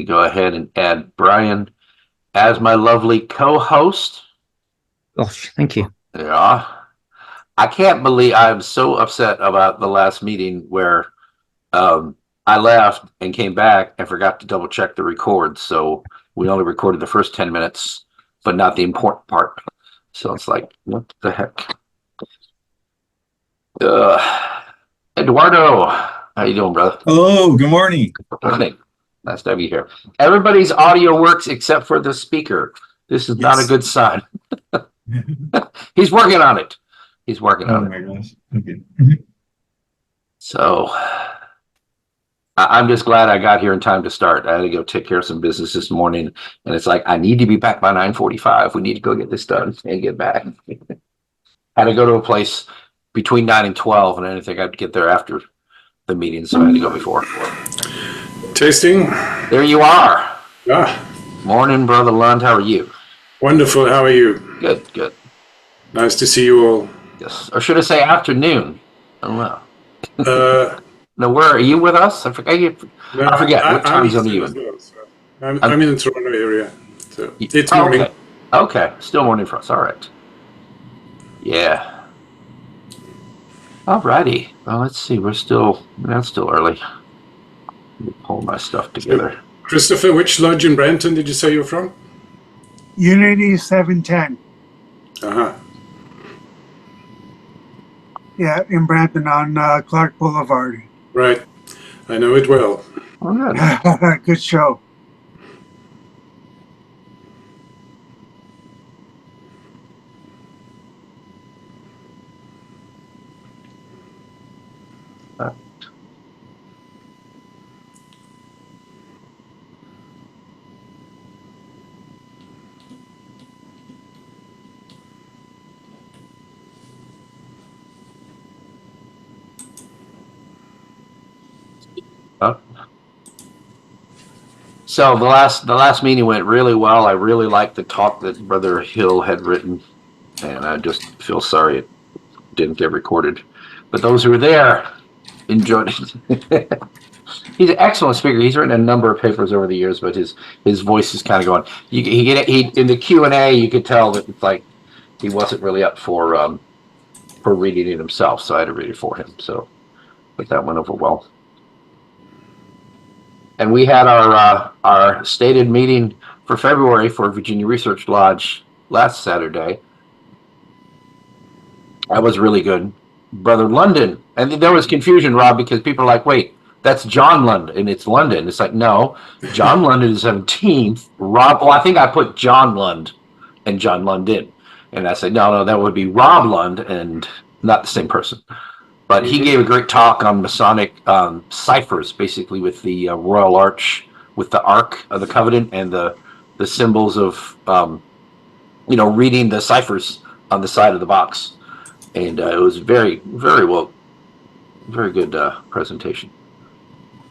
me go ahead and add Brian as my lovely co-host. Gosh, thank you. Yeah. I can't believe I'm so upset about the last meeting where I left and came back and forgot to double check the record. So we only recorded the first 10 minutes, but not the important part. So it's like, what the heck? Eduardo, how you doing, brother? Hello, good morning. Good morning. Nice to have you here. Everybody's audio works except for the speaker. This is not a good sign. He's working on it. He's working on it. Oh my gosh. Okay. So I'm just glad I got here in time to start. I had to go take care of some business this morning, and it's like I need to be back by 9:45. We need to go get this done and get back. Had to go to a place between 9 and 12, and I didn't think I'd get there after the meeting, so I had to go before. Tasting. There you are. Ah, Morning, Brother Lund. How are you? wonderful. How are you? Good, good. Nice to see you all. Yes. Or should I say afternoon? I don't know. Uh, No, where are you with us? I forget. I forget. What time zone are you in? Well, so I'm in the Toronto area. So it's Oh, morning. okay. Okay. Still morning for us. All right. Yeah. Alrighty. Well, let's see. That's still early. Let me pull my stuff together. Christopher, which lodge in Brampton did you say you're from? Unity 710. Uh-huh. Yeah, in Brampton on Clark Boulevard. Right. I know it well. Oh, good. Good show. So the last meeting went really well. I really liked the talk that Brother Hill had written, and I just feel sorry it didn't get recorded. But those who were there enjoyed it. He's an excellent speaker. He's written a number of papers over the years, but his voice is kind of going. He in the Q&A you could tell that it's like he wasn't really up for reading it himself, so I had to read it for him. So, but that went over well. And we had our stated meeting for February for Virginia Research Lodge last Saturday. That was really good. Brother London, and there was confusion, Rob, because people are like, wait, that's John Lund, and it's London. It's like, no, John London is 17th. Rob, I think I put John Lund and John London. And I said, no, that would be Rob Lund and not the same person. But he gave a great talk on Masonic ciphers, basically with the Royal Arch, with the Ark of the Covenant and the symbols of, reading the ciphers on the side of the box. And it was very, very well, very good presentation.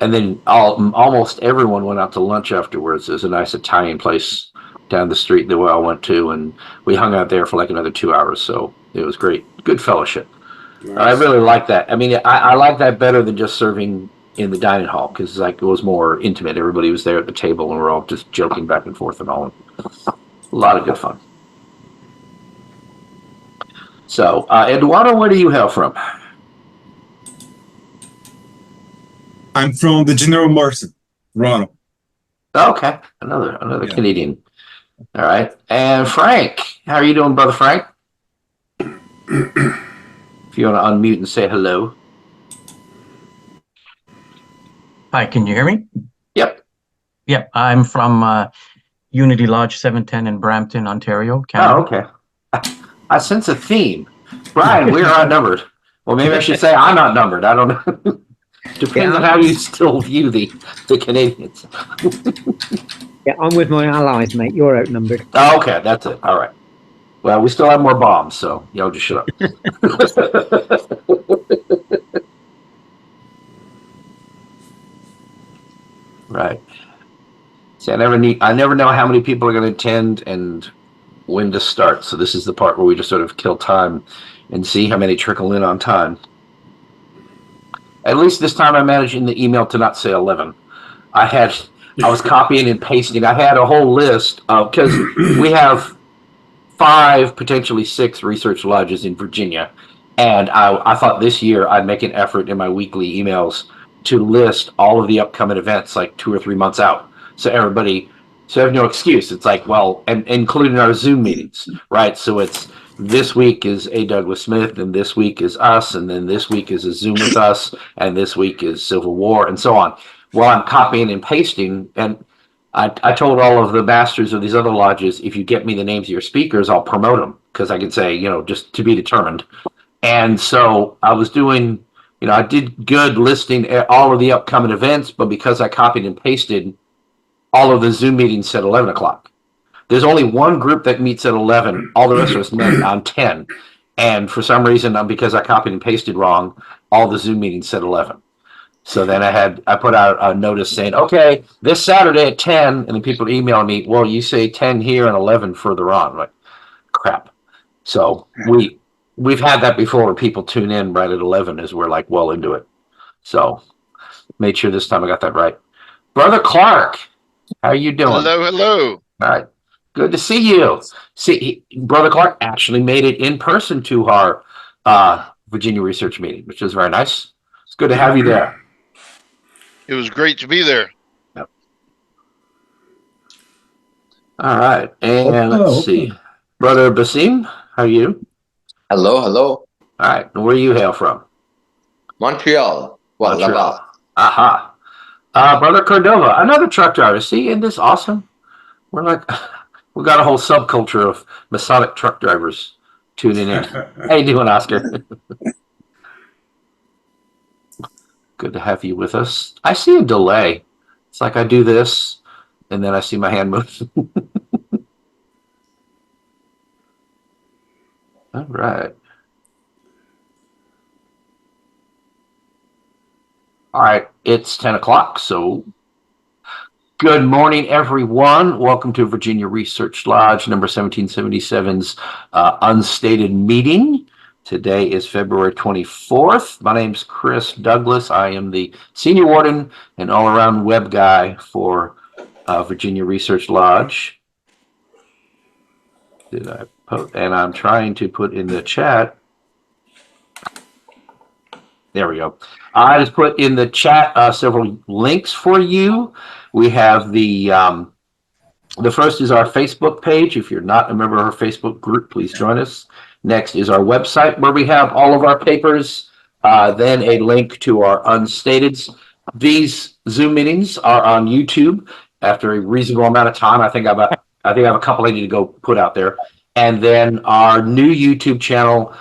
And then almost everyone went out to lunch afterwards. There's a nice Italian place down the street that we all went to, and we hung out there for like another 2 hours. So it was great. Good fellowship. Nice. I really like that. I mean, I like that better than just serving in the dining hall, because like it was more intimate. Everybody was there at the table, and we're all just joking back and forth and all. A lot of good fun. So, Eduardo, where do you hail from? I'm from the General Morrison, Toronto. Okay, another Canadian. All right, and Frank, how are you doing, Brother Frank? If you want to unmute and say hello. Hi, can you hear me? Yep. Yep, I'm from Unity Lodge 710 in Brampton, Ontario, Canada. Oh, okay. I sense a theme. Brian, we're outnumbered. Well, maybe I should say I'm outnumbered. I don't know. Depends on how you still view the Canadians. Yeah, I'm with my allies, mate. You're outnumbered. Oh, okay, that's it. All right. Well, we still have more bombs, so y'all just shut up. Right. See, I never know how many people are going to attend and when to start. So this is the part where we just sort of kill time and see how many trickle in on time. At least this time I managed in the email to not say 11. I I was copying and pasting. I had a whole list of, because we have 5, potentially 6 research lodges in Virginia. And I thought this year I'd make an effort in my weekly emails to list all of the upcoming events like 2 or 3 months out. So I have no excuse. It's like, well, and including our Zoom meetings, right? So it's this week is A. Douglas Smith, and this week is us, and then this week is a Zoom with us, and this week is Civil War, and so on. Well, I'm copying and pasting, and I told all of the masters of these other lodges, if you get me the names of your speakers, I'll promote them, because I could say, just to be determined. And so I was doing, I did good listing all of the upcoming events, but because I copied and pasted, all of the Zoom meetings said 11 o'clock. There's only one group that meets at 11. All the rest of us met on 10. And for some reason, because I copied and pasted wrong, all the Zoom meetings said 11. So then I put out a notice saying, okay, this Saturday at 10, and then people email me, well, you say 10 here and 11 further on. I'm like, crap. So we've had that before where people tune in right at 11 as we're like well into it. So made sure this time I got that right. Brother Clark, how you doing? Hello. All right. Good to see you. Brother Clark actually made it in person to our Virginia research meeting, which was very nice. It's good to have you there. It was great to be there. Yep. All right. And let's see. Brother Basim, how are you? Hello. All right. Where do you hail from? Montreal. Well, Laval. Aha. Brother Cordova, another truck driver. See, isn't this awesome? We're like, we got a whole subculture of Masonic truck drivers tuning in. How you doing, Oscar? Good to have you with us. I see a delay. It's like I do this, and then I see my hand move. All right. All right, it's 10 o'clock, so good morning, everyone. Welcome to Virginia Research Lodge number 1777's unstated meeting. Today is February 24th. My name's Chris Douglas. I am the senior warden and all-around web guy for Virginia Research Lodge. And I'm trying to put in the chat. There we go. I just put in the chat several links for you. We have the first is our Facebook page. If you're not a member of our Facebook group, please join us. Next is our website where we have all of our papers. Then a link to our unstateds. These Zoom meetings are on YouTube after a reasonable amount of time. I think I have a couple I need to go put out there. And then our new YouTube channel,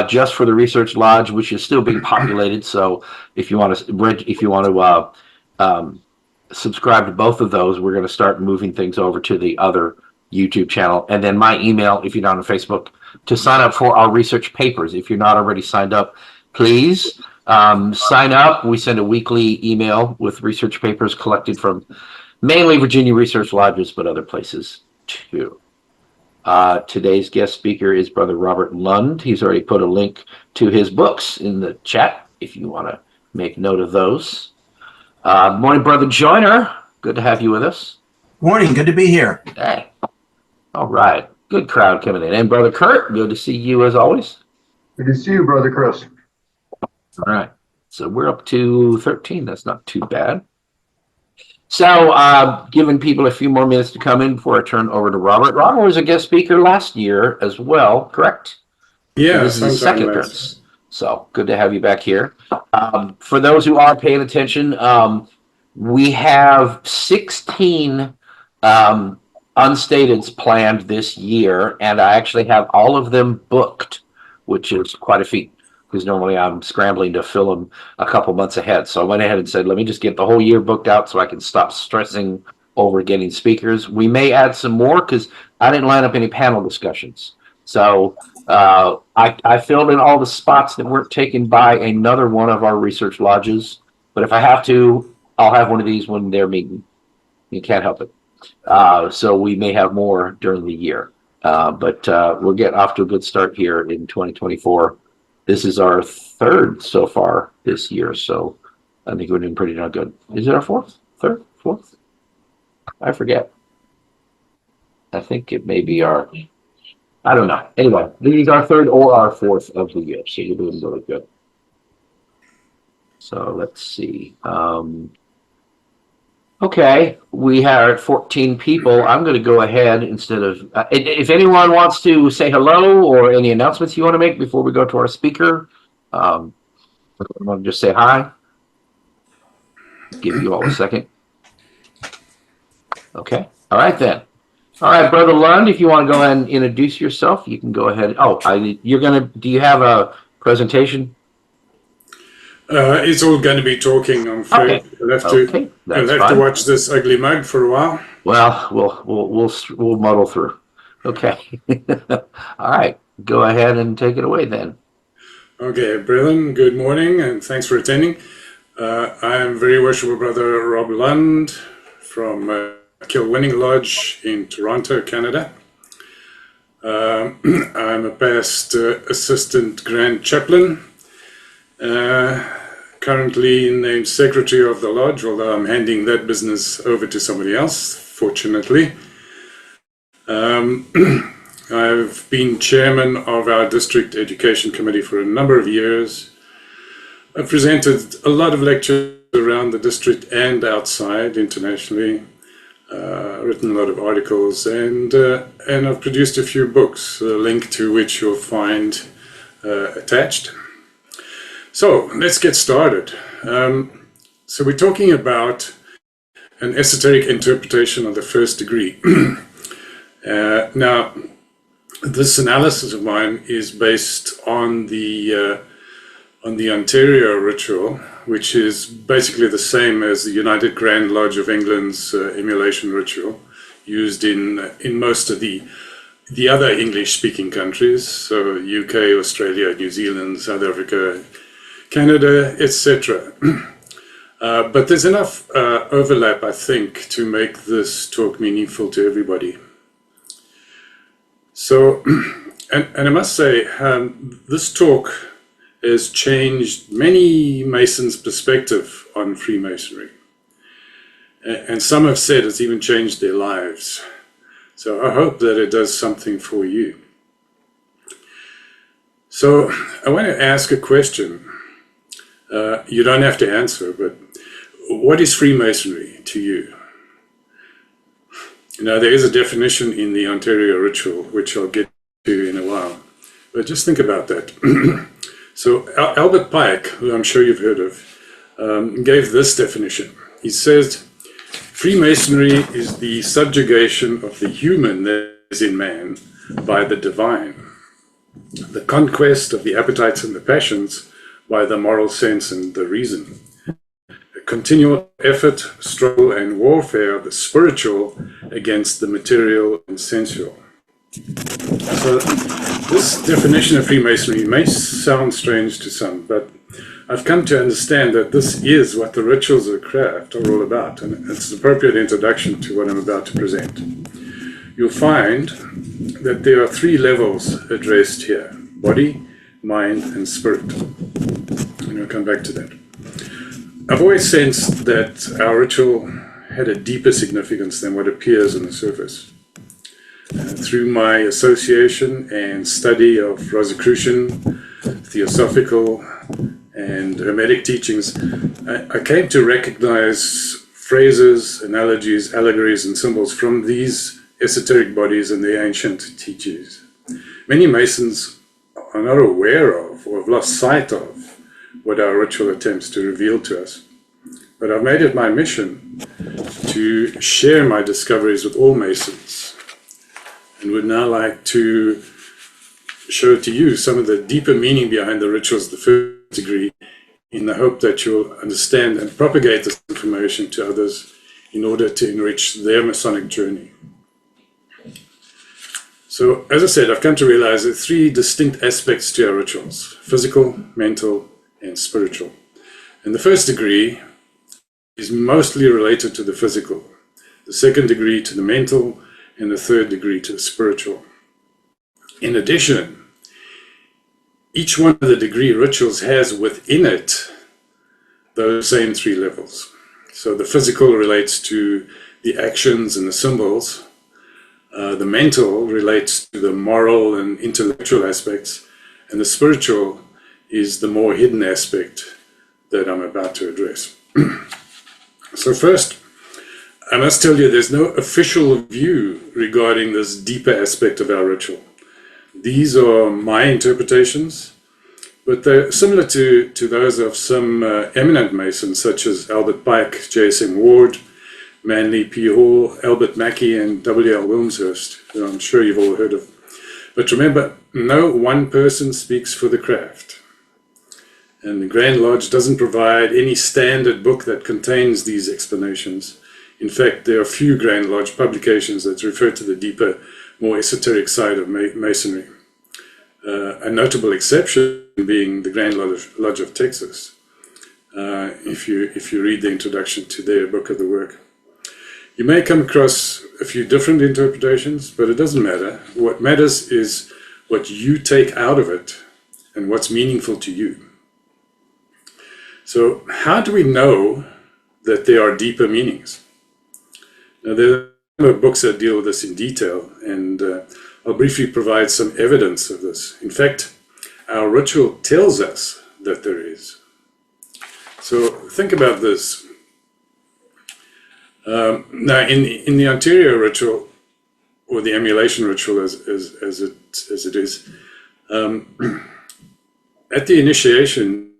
just for the Research Lodge, which is still being populated. So if you want to subscribe to both of those, we're going to start moving things over to the other YouTube channel. And then my email, if you're not on Facebook, to sign up for our research papers. If you're not already signed up, please sign up. We send a weekly email with research papers collected from mainly Virginia Research Lodges, but other places too. Today's guest speaker is Brother Robert Lund. He's already put a link to his books in the chat if you want to make note of those. Morning, Brother Joyner. Good to have you with us. Morning. Good to be here. Hey. All right. Good crowd coming in. And Brother Kurt, good to see you as always. Good to see you, Brother Chris. All right. So we're up to 13. That's not too bad. So giving people a few more minutes to come in before I turn over to Robert. Robert was a guest speaker last year as well, correct? Yeah, this is his second appearance. So good to have you back here. For those who are paying attention, we have 16 unstateds planned this year, and I actually have all of them booked, which is quite a feat because normally I'm scrambling to fill them a couple months ahead. So I went ahead and said, let me just get the whole year booked out so I can stop stressing over getting speakers. We may add some more because I didn't line up any panel discussions. So I filled in all the spots that weren't taken by another one of our research lodges. But if I have to, I'll have one of these when they're meeting. You can't help it. So we may have more during the year. But we'll get off to a good start here in 2024. This is our third so far this year. So I think we're doing pretty darn good. Is it our fourth? Third? Fourth? I forget. I think it may be our, I don't know. Anyway, this is our third or our fourth of the year, so you're doing really good. So let's see. Okay, we are at 14 people. I'm going to go ahead instead of, if anyone wants to say hello or any announcements you want to make before we go to our speaker, want to just say hi. Give you all a second. Okay. All right then. All right, Brother Lund, if you want to go ahead and introduce yourself, you can go ahead. Oh, you're going to, do you have a presentation? It's all going to be talking, I'm afraid. Okay. You'll have Okay, that's to fine. watch this ugly mug for a while. Well, we'll muddle through. Okay. All right. Go ahead and take it away then. Okay, brethren, good morning and thanks for attending. I am very worshipful Brother Rob Lund from Kilwinning Lodge in Toronto, Canada. I'm a past assistant grand chaplain, currently named secretary of the lodge, although I'm handing that business over to somebody else, fortunately. I've been chairman of our district education committee for a number of years. I've presented a lot of lectures around the district and outside internationally, written a lot of articles, and I've produced a few books, a link to which you'll find attached. So let's get started. So we're talking about an esoteric interpretation of the first degree. Now, this analysis of mine is based on the Ontario ritual, which is basically the same as the United Grand Lodge of England's emulation ritual, used in most of the other English-speaking countries, so UK, Australia, New Zealand, South Africa, Canada, etc. But there's enough overlap, I think, to make this talk meaningful to everybody. So, and I must say, this talk has changed many Masons' perspective on Freemasonry. And some have said it's even changed their lives. So I hope that it does something for you. So I want to ask a question. You don't have to answer, but what is Freemasonry to you? Now, there is a definition in the Ontario ritual, which I'll get to in a while. But just think about that. So Albert Pike, who I'm sure you've heard of, gave this definition. He says, Freemasonry is the subjugation of the human that is in man by the divine, the conquest of the appetites and the passions by the moral sense and the reason, a continual effort, struggle, and warfare of the spiritual against the material and sensual. So this definition of Freemasonry may sound strange to some, but I've come to understand that this is what the rituals of craft are all about, and it's an appropriate introduction to what I'm about to present. You'll find that there are three levels addressed here: body, mind, and spirit. And we'll come back to that. I've always sensed that our ritual had a deeper significance than what appears on the surface. Through my association and study of Rosicrucian, Theosophical, and Hermetic teachings, I came to recognize phrases, analogies, allegories, and symbols from these esoteric bodies and their ancient teachings. Many Masons are not aware of or have lost sight of what our ritual attempts to reveal to us. But I've made it my mission to share my discoveries with all Masons, and would now like to show to you some of the deeper meaning behind the rituals of the first degree, in the hope that you'll understand and propagate this information to others in order to enrich their Masonic journey. So, as I said, I've come to realize there are three distinct aspects to our rituals: physical, mental, and spiritual. And the first degree is mostly related to the physical, the second degree to the mental, and the third degree to the spiritual. In addition, each one of the degree rituals has within it those same three levels. So the physical relates to the actions and the symbols. The mental relates to the moral and intellectual aspects, and the spiritual is the more hidden aspect that I'm about to address. So first, I must tell you there's no official view regarding this deeper aspect of our ritual. These are my interpretations, but they're similar to those of some eminent Masons such as Albert Pike, J.S.M. Ward, Manly P. Hall, Albert Mackey, and W.L. Wilmshurst, who I'm sure you've all heard of. But remember, no one person speaks for the craft. And the Grand Lodge doesn't provide any standard book that contains these explanations. In fact, there are few Grand Lodge publications that refer to the deeper, more esoteric side of Masonry. A notable exception being the Grand Lodge of Texas, if you read the introduction to their book of the work. You may come across a few different interpretations, but it doesn't matter. What matters is what you take out of it and what's meaningful to you. So how do we know that there are deeper meanings? Now, there are a number of books that deal with this in detail, and I'll briefly provide some evidence of this. In fact, our ritual tells us that there is. So think about this. Now, in the Ontario ritual, or the emulation ritual as it is, at the initiation,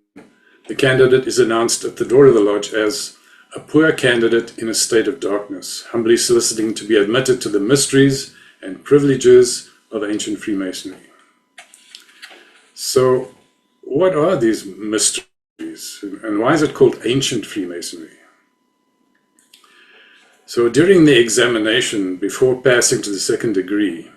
the candidate is announced at the door of the lodge as a poor candidate in a state of darkness, humbly soliciting to be admitted to the mysteries and privileges of ancient Freemasonry. So, what are these mysteries, and why is it called ancient Freemasonry? So, during the examination, before passing to the second degree,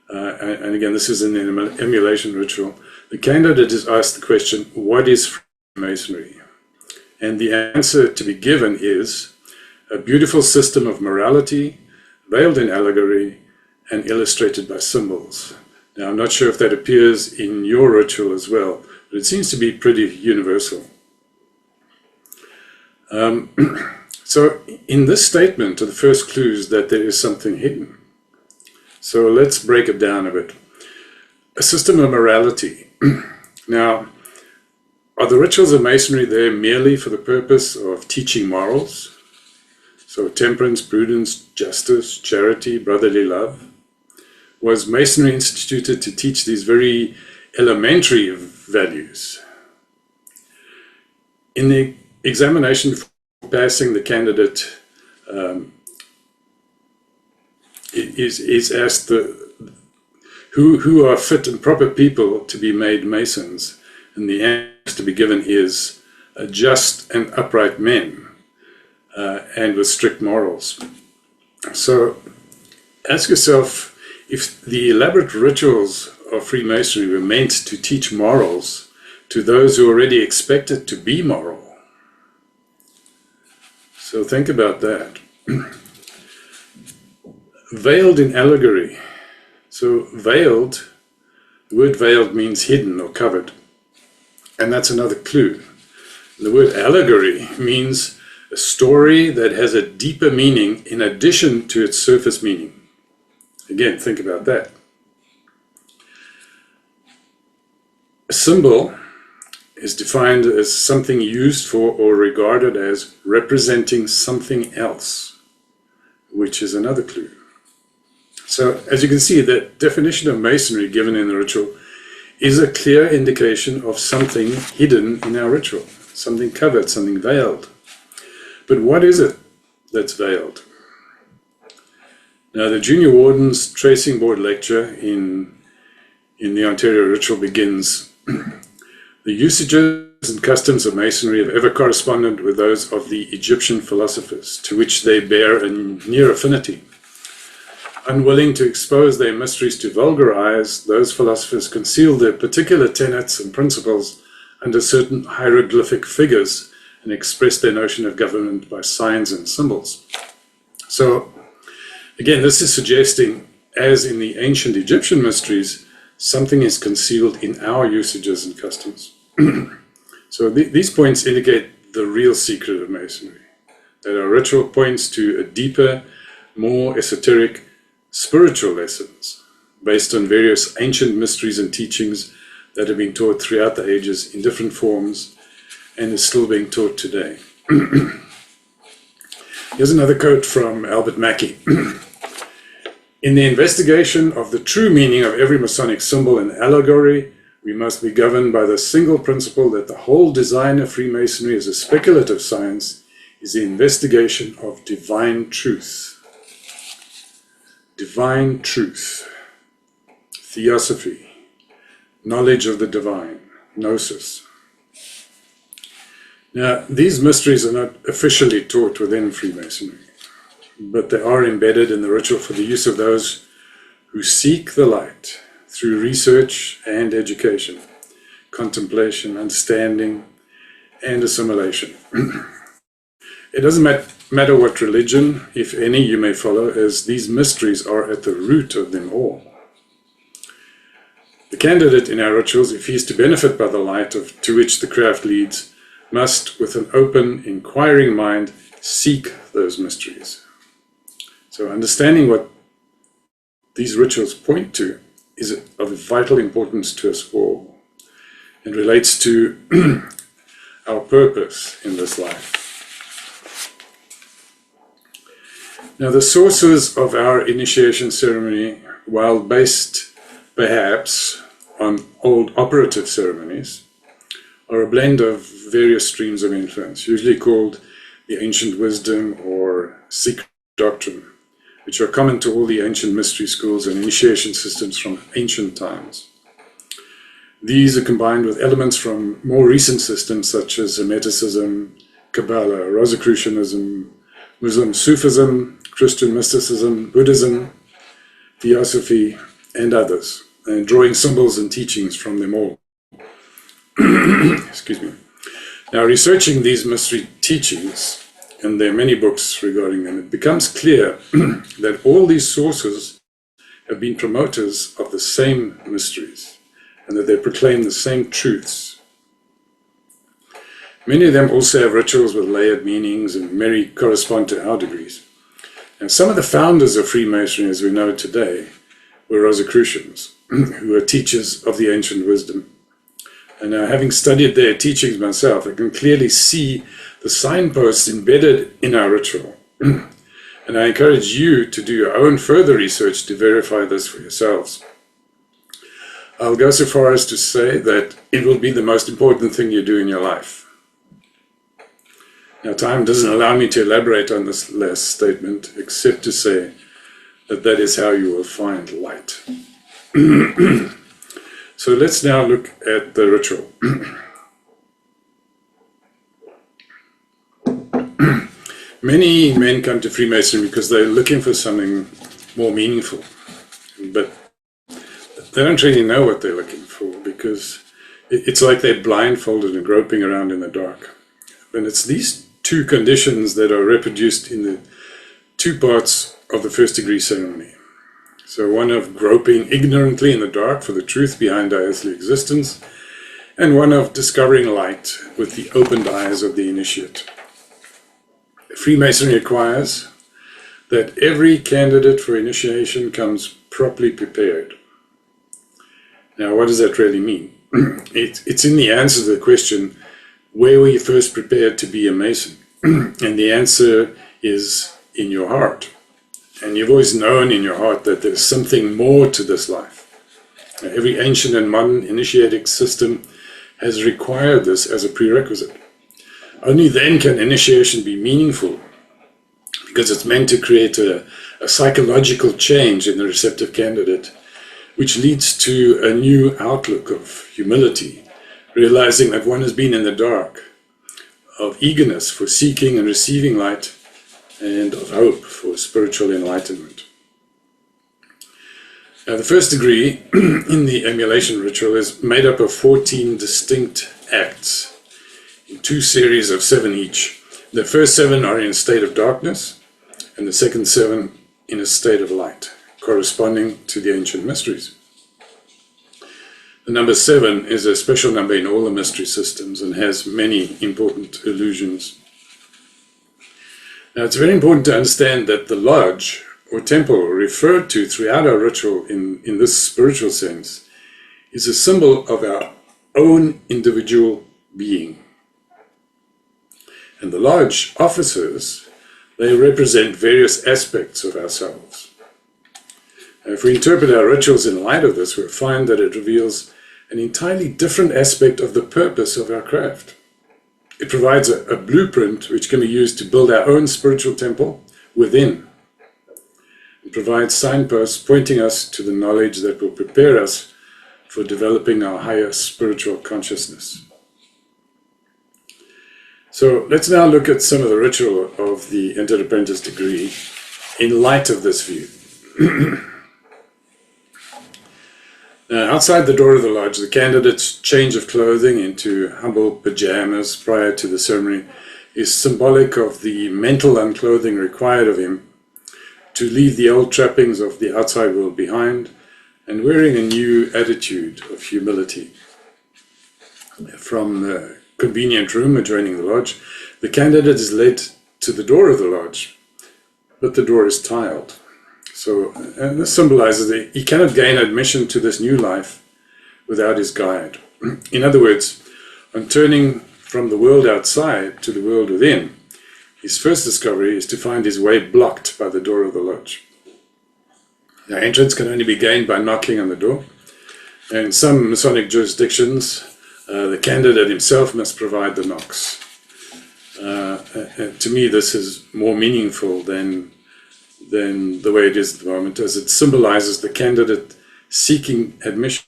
and again, this is in the emulation ritual, the candidate is asked the question, what is Freemasonry? And the answer to be given is a beautiful system of morality, veiled in allegory, and illustrated by symbols. Now, I'm not sure if that appears in your ritual as well, but it seems to be pretty universal. So, in this statement are the first clues that there is something hidden. So, let's break it down a bit. A system of morality. Now, are the rituals of Masonry there merely for the purpose of teaching morals? So temperance, prudence, justice, charity, brotherly love? Was Masonry instituted to teach these very elementary values? In the examination for passing, the candidate is asked who are fit and proper people to be made Masons, and the answer to be given is just and upright men, and with strict morals. So ask yourself, if the elaborate rituals of Freemasonry were meant to teach morals to those who already expected to be moral. So think about that. Veiled in allegory. So veiled, the word veiled means hidden or covered. And that's another clue. The word allegory means a story that has a deeper meaning in addition to its surface meaning. Again, think about that. A symbol is defined as something used for or regarded as representing something else, which is another clue. So, as you can see, the definition of Masonry given in the ritual is a clear indication of something hidden in our ritual, something covered, something veiled. But what is it that's veiled? Now, the Junior Warden's Tracing Board lecture in the Ontario ritual begins, the usages and customs of Masonry have ever corresponded with those of the Egyptian philosophers, to which they bear a near affinity. Unwilling to expose their mysteries to vulgar eyes, those philosophers conceal their particular tenets and principles under certain hieroglyphic figures and express their notion of government by signs and symbols. So, again, this is suggesting, as in the ancient Egyptian mysteries, something is concealed in our usages and customs. So these points indicate the real secret of Masonry, that our ritual points to a deeper, more esoteric, spiritual lessons based on various ancient mysteries and teachings that have been taught throughout the ages in different forms and is still being taught today. Here's another quote from Albert Mackey. In the investigation of the true meaning of every Masonic symbol and allegory, we must be governed by the single principle that the whole design of Freemasonry as a speculative science is the investigation of divine truth. Divine truth, theosophy, knowledge of the divine, gnosis. Now, these mysteries are not officially taught within Freemasonry, but they are embedded in the ritual for the use of those who seek the light through research and education, contemplation, understanding, and assimilation. It doesn't matter what religion, if any, you may follow, as these mysteries are at the root of them all. The candidate in our rituals, if he is to benefit by the light to which the craft leads, must, with an open, inquiring mind, seek those mysteries. So understanding what these rituals point to is of vital importance to us all and relates to our purpose in this life. Now, the sources of our initiation ceremony, while based perhaps on old operative ceremonies, are a blend of various streams of influence, usually called the ancient wisdom or secret doctrine, which are common to all the ancient mystery schools and initiation systems from ancient times. These are combined with elements from more recent systems such as Hermeticism, Kabbalah, Rosicrucianism, Muslim Sufism, Christian mysticism, Buddhism, Theosophy, and others, and drawing symbols and teachings from them all. Excuse me. Now, researching these mystery teachings, and there are many books regarding them, it becomes clear that all these sources have been promoters of the same mysteries, and that they proclaim the same truths. Many of them also have rituals with layered meanings, and many correspond to our degrees. And some of the founders of Freemasonry, as we know today, were Rosicrucians, who are teachers of the ancient wisdom. And now, having studied their teachings myself, I can clearly see the signposts embedded in our ritual. And I encourage you to do your own further research to verify this for yourselves. I'll go so far as to say that it will be the most important thing you do in your life. Now, time doesn't allow me to elaborate on this last statement, except to say that that is how you will find light. So let's now look at the ritual. Many men come to Freemasonry because they're looking for something more meaningful, but they don't really know what they're looking for, because it's like they're blindfolded and groping around in the dark. And it's these two conditions that are reproduced in the two parts of the first degree ceremony. So one of groping ignorantly in the dark for the truth behind our earthly existence, and one of discovering light with the opened eyes of the initiate. Freemasonry requires that every candidate for initiation comes properly prepared. Now, what does that really mean? It's in the answer to the question, where were you first prepared to be a Mason? And the answer is in your heart. And you've always known in your heart that there's something more to this life. Every ancient and modern initiatic system has required this as a prerequisite. Only then can initiation be meaningful, because it's meant to create a psychological change in the receptive candidate, which leads to a new outlook of humility, realizing that one has been in the dark, of eagerness for seeking and receiving light, and of hope for spiritual enlightenment. Now, the first degree in the emulation ritual is made up of 14 distinct acts in 2 series of 7 each. The first 7 are in a state of darkness, and the second 7 in a state of light, corresponding to the ancient mysteries. The number 7 is a special number in all the mystery systems and has many important illusions. Now, it's very important to understand that the lodge or temple referred to throughout our ritual in this spiritual sense is a symbol of our own individual being. And the lodge officers, they represent various aspects of ourselves. Now, if we interpret our rituals in light of this, we'll find that it reveals an entirely different aspect of the purpose of our craft. It provides a blueprint which can be used to build our own spiritual temple within. It provides signposts pointing us to the knowledge that will prepare us for developing our higher spiritual consciousness. So let's now look at some of the ritual of the entered apprentice degree in light of this view. Now, outside the door of the lodge, the candidate's change of clothing into humble pajamas prior to the ceremony is symbolic of the mental unclothing required of him to leave the old trappings of the outside world behind and wearing a new attitude of humility. From the convenient room adjoining the lodge, the candidate is led to the door of the lodge, but the door is tiled. So, and this symbolizes that he cannot gain admission to this new life without his guide. In other words, on turning from the world outside to the world within, his first discovery is to find his way blocked by the door of the lodge. Now, entrance can only be gained by knocking on the door. And in some Masonic jurisdictions, the candidate himself must provide the knocks. To me, this is more meaningful than the way it is at the moment, as it symbolizes the candidate seeking admission.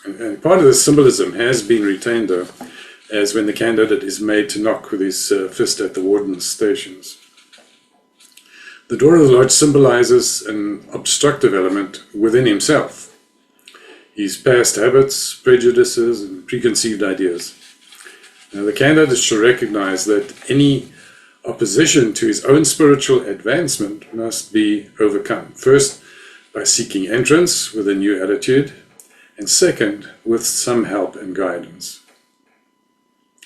And part of the symbolism has been retained, though, as when the candidate is made to knock with his fist at the warden's stations. The door of the lodge symbolizes an obstructive element within himself, his past habits, prejudices, and preconceived ideas. Now, the candidate should recognize that any opposition to his own spiritual advancement must be overcome. First, by seeking entrance with a new attitude, and second, with some help and guidance.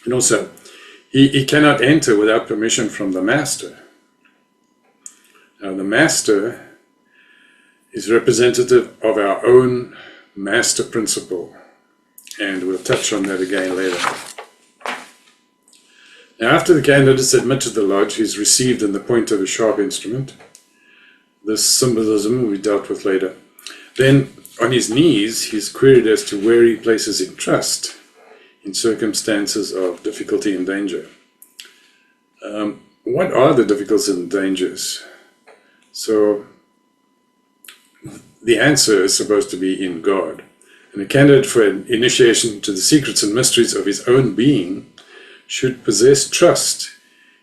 And also, he cannot enter without permission from the master. Now, the master is representative of our own master principle, and we'll touch on that again later. Now, after the candidate is admitted to the lodge, he's received in the point of a sharp instrument. This symbolism we dealt with later. Then, on his knees, he's queried as to where he places in trust in circumstances of difficulty and danger. What are the difficulties and dangers? So, the answer is supposed to be in God. And a candidate for an initiation to the secrets and mysteries of his own being should possess trust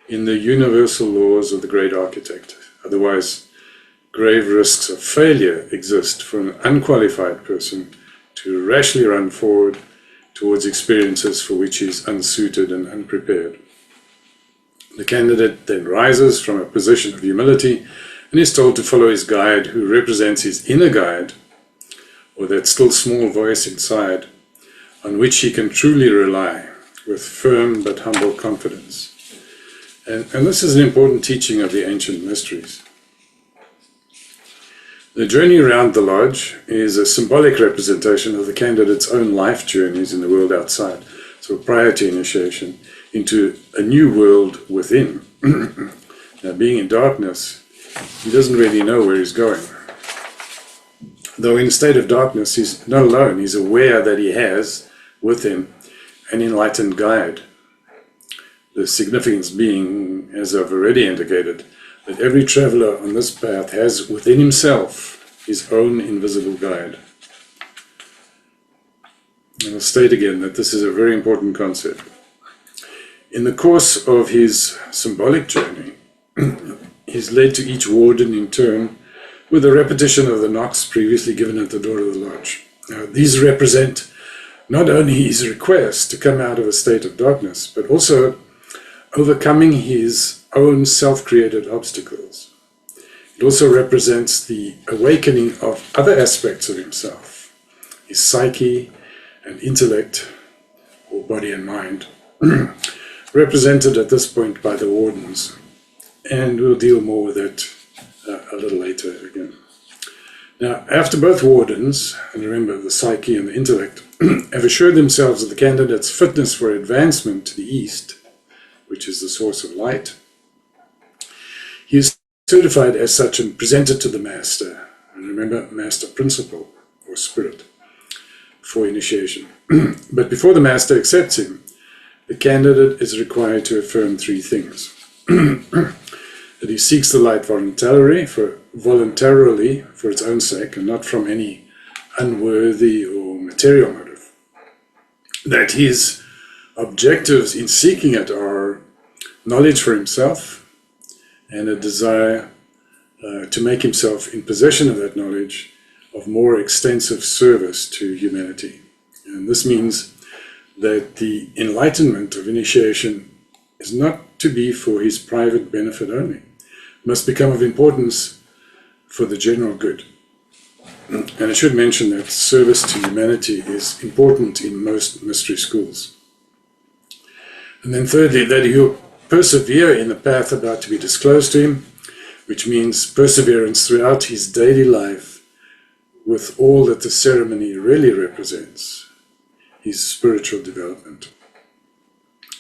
in the universal laws of the great architect. Otherwise, grave risks of failure exist for an unqualified person to rashly run forward towards experiences for which he is unsuited and unprepared. The candidate then rises from a position of humility and is told to follow his guide, who represents his inner guide, or that still small voice inside, on which he can truly rely with firm but humble confidence. And this is an important teaching of the ancient mysteries. The journey around the lodge is a symbolic representation of the candidate's own life journeys in the world outside, so prior to initiation, into a new world within. Now, being in darkness, he doesn't really know where he's going. Though in a state of darkness, he's not alone. He's aware that he has with him an enlightened guide. The significance being, as I've already indicated, that every traveler on this path has within himself his own invisible guide. And I'll state again that this is a very important concept. In the course of his symbolic journey, he's led to each warden in turn with a repetition of the knocks previously given at the door of the lodge. Now, these represent not only his request to come out of a state of darkness, but also overcoming his own self-created obstacles. It also represents the awakening of other aspects of himself, his psyche and intellect, or body and mind, represented at this point by the wardens. and we'll deal more with that a little later again. Now, after both wardens, and remember the psyche and the intellect, have assured themselves of the candidate's fitness for advancement to the east, which is the source of light, he is certified as such and presented to the master. And remember, master principle or spirit for initiation. But before the master accepts him, the candidate is required to affirm three things. That he seeks the light voluntarily for its own sake and not from any unworthy or material motive. That his objectives in seeking it are knowledge for himself and a desire to make himself in possession of that knowledge of more extensive service to humanity. And this means that the enlightenment of initiation is not to be for his private benefit only. It must become of importance for the general good. And I should mention that service to humanity is important in most mystery schools. And then thirdly, that he'll persevere in the path about to be disclosed to him, which means perseverance throughout his daily life with all that the ceremony really represents, his spiritual development.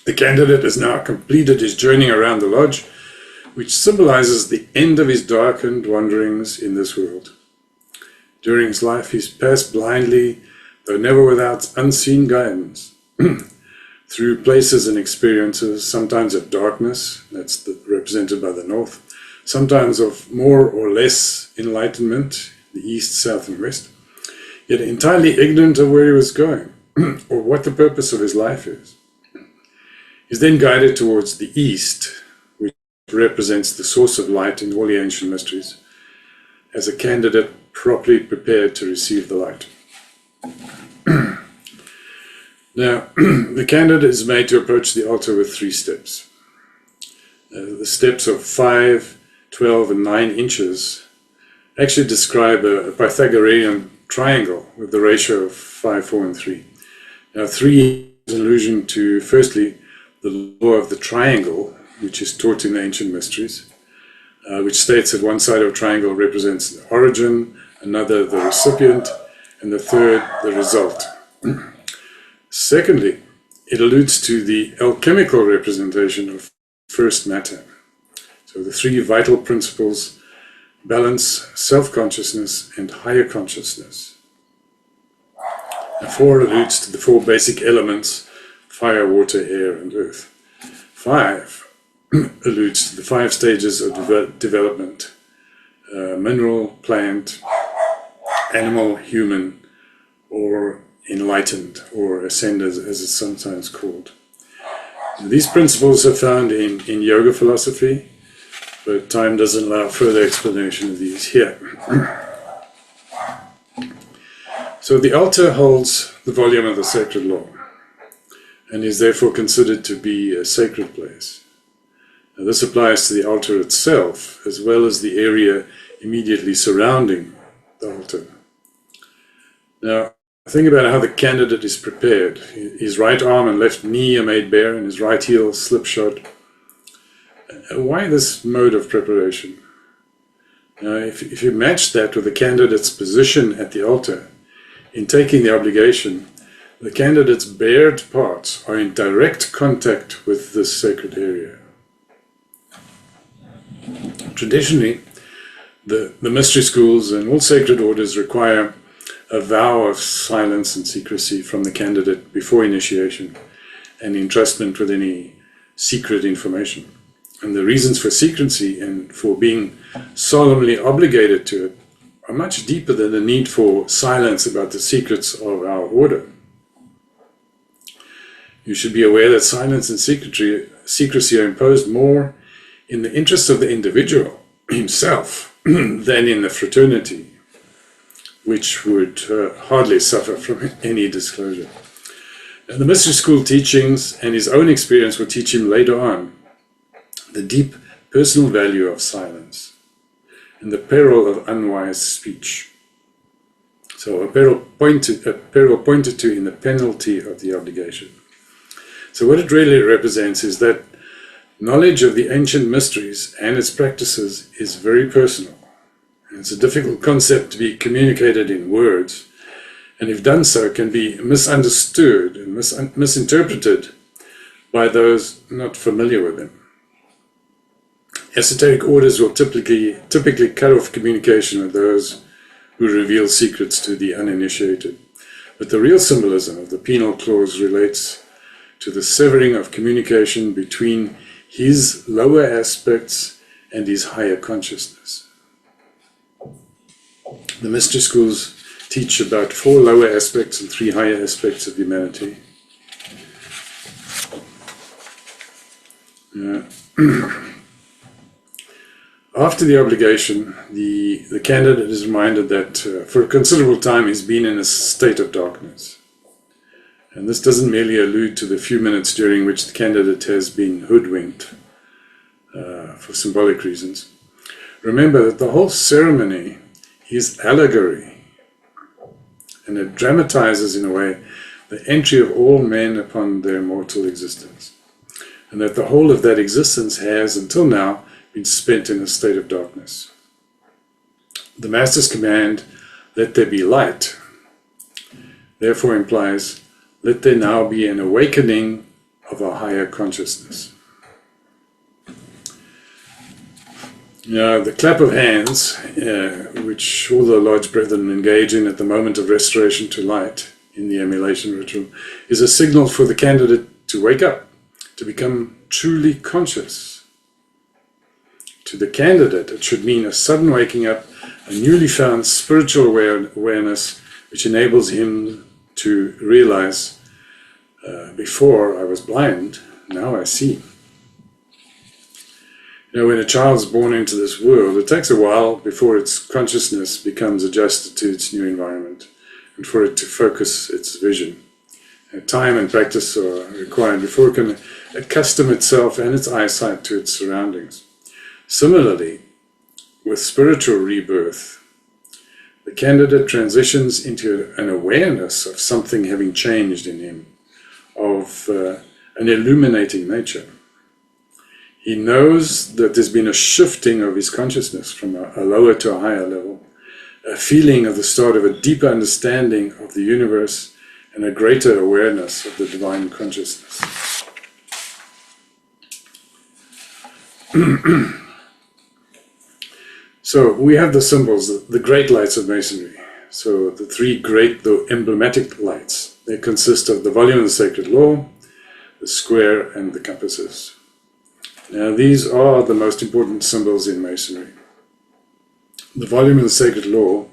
The candidate has now completed his journey around the lodge, which symbolizes the end of his darkened wanderings in this world. During his life, he's passed blindly, though never without unseen guidance, through places and experiences, sometimes of darkness, that's represented by the north, sometimes of more or less enlightenment, the east, south, and west, yet entirely ignorant of where he was going, or what the purpose of his life is. He's then guided towards the east, which represents the source of light in all the ancient mysteries, as a candidate properly prepared to receive the light. Now, the candidate is made to approach the altar with 3 steps. The steps of 5, 12, and 9 inches actually describe a Pythagorean triangle with the ratio of 5, 4, and 3. Now, 3 is an allusion to, firstly, the law of the triangle, which is taught in the ancient mysteries, which states that one side of a triangle represents the origin, another the recipient, and the third the result. Secondly, it alludes to the alchemical representation of first matter. So the 3 vital principles: balance, self-consciousness, and higher consciousness. And 4 alludes to the 4 basic elements: fire, water, air, and earth. 5 alludes to the 5 stages of development: mineral, plant, animal, human, or enlightened, or ascended as it's sometimes called. These principles are found in yoga philosophy, but time doesn't allow further explanation of these here. So the altar holds the volume of the sacred law, and is therefore considered to be a sacred place. Now, this applies to the altar itself, as well as the area immediately surrounding the altar. Now, think about how the candidate is prepared. His right arm and left knee are made bare, and his right heel slipshod. Why this mode of preparation? Now, if you match that with the candidate's position at the altar, in taking the obligation, the candidate's bared parts are in direct contact with this sacred area. Traditionally, the mystery schools and all sacred orders require a vow of silence and secrecy from the candidate before initiation and entrustment with any secret information. And the reasons for secrecy and for being solemnly obligated to it are much deeper than the need for silence about the secrets of our order. You should be aware that silence and secrecy are imposed more in the interest of the individual himself than in the fraternity, which would hardly suffer from any disclosure. And the mystery school teachings and his own experience will teach him later on the deep personal value of silence and the peril of unwise speech. So a peril pointed to in the penalty of the obligation. So what it really represents is that Knowledge of the ancient mysteries and its practices is very personal. It's a difficult concept to be communicated in words, and if done so, can be misunderstood and misinterpreted by those not familiar with them. Esoteric orders will typically cut off communication with those who reveal secrets to the uninitiated. But the real symbolism of the penal clause relates to the severing of communication between his lower aspects and his higher consciousness. The mystery schools teach about 4 lower aspects and 3 higher aspects of humanity. After the obligation, the candidate is reminded that for a considerable time he's been in a state of darkness. And this doesn't merely allude to the few minutes during which the candidate has been hoodwinked for symbolic reasons. Remember that the whole ceremony is allegory, and it dramatizes in a way the entry of all men upon their mortal existence, and that the whole of that existence has, until now, been spent in a state of darkness. The Master's command, "Let there be light," therefore implies, let there now be an awakening of a higher consciousness. Now, the clap of hands, which all the Lodge Brethren engage in at the moment of restoration to light in the emulation ritual, is a signal for the candidate to wake up, to become truly conscious. To the candidate, it should mean a sudden waking up, a newly found spiritual awareness, which enables him to realize, before I was blind, now I see. When a child's born into this world, it takes a while before its consciousness becomes adjusted to its new environment and for it to focus its vision. Time and practice are required before it can accustom itself and its eyesight to its surroundings. Similarly, with spiritual rebirth, the candidate transitions into an awareness of something having changed in him, of an illuminating nature. He knows that there's been a shifting of his consciousness from a lower to a higher level, a feeling of the start of a deeper understanding of the universe and a greater awareness of the divine consciousness. So we have the symbols, the great lights of Masonry. So the 3 great, though emblematic lights. They consist of the volume of the sacred law, the square, and the compasses. Now these are the most important symbols in Masonry. The volume of the sacred law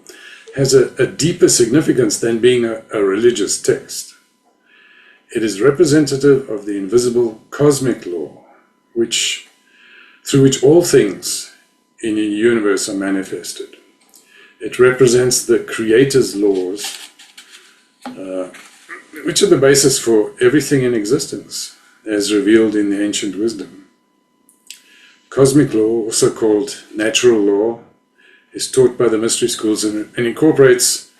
has a deeper significance than being a religious text. It is representative of the invisible cosmic law, through which all things in the universe are manifested. It represents the Creator's laws, which are the basis for everything in existence, as revealed in the ancient wisdom. Cosmic law, also called natural law, is taught by the mystery schools and incorporates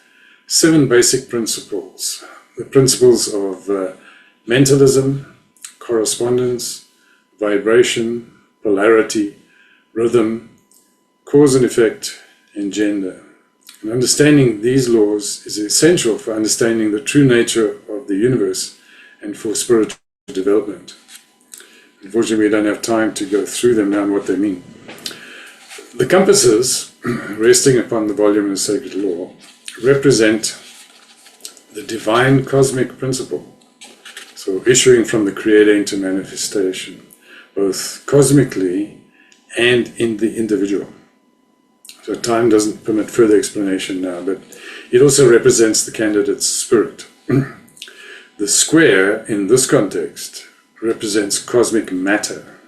7 basic principles. The principles of mentalism, correspondence, vibration, polarity, rhythm, cause and effect, and gender. And understanding these laws is essential for understanding the true nature of the universe and for spiritual development. Unfortunately, we don't have time to go through them now and what they mean. The compasses, resting upon the volume of the sacred law, represent the divine cosmic principle, so issuing from the Creator into manifestation, both cosmically and in the individual. So time doesn't permit further explanation now, but it also represents the candidate's spirit. The square, in this context, represents cosmic matter,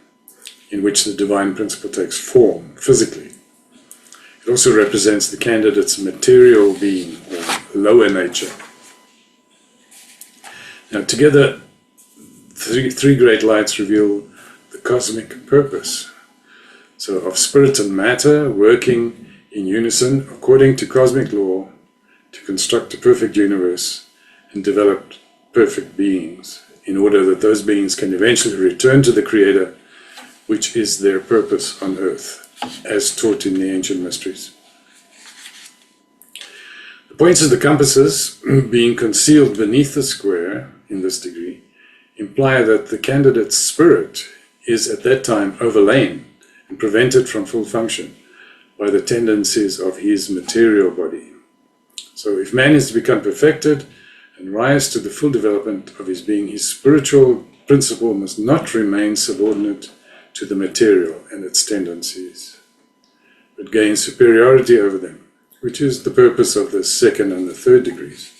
in which the divine principle takes form physically. It also represents the candidate's material being, or lower nature. Now together, three great lights reveal the cosmic purpose. So of spirit and matter working in unison according to cosmic law to construct a perfect universe and develop perfect beings, in order that those beings can eventually return to the Creator which is their purpose on earth, as taught in the ancient mysteries. The points of the compasses, being concealed beneath the square in this degree, imply that the candidate's spirit is at that time overlain and prevented from full function by the tendencies of his material body. So if man is to become perfected and rise to the full development of his being, his spiritual principle must not remain subordinate to the material and its tendencies, but gain superiority over them, which is the purpose of the second and the third degrees.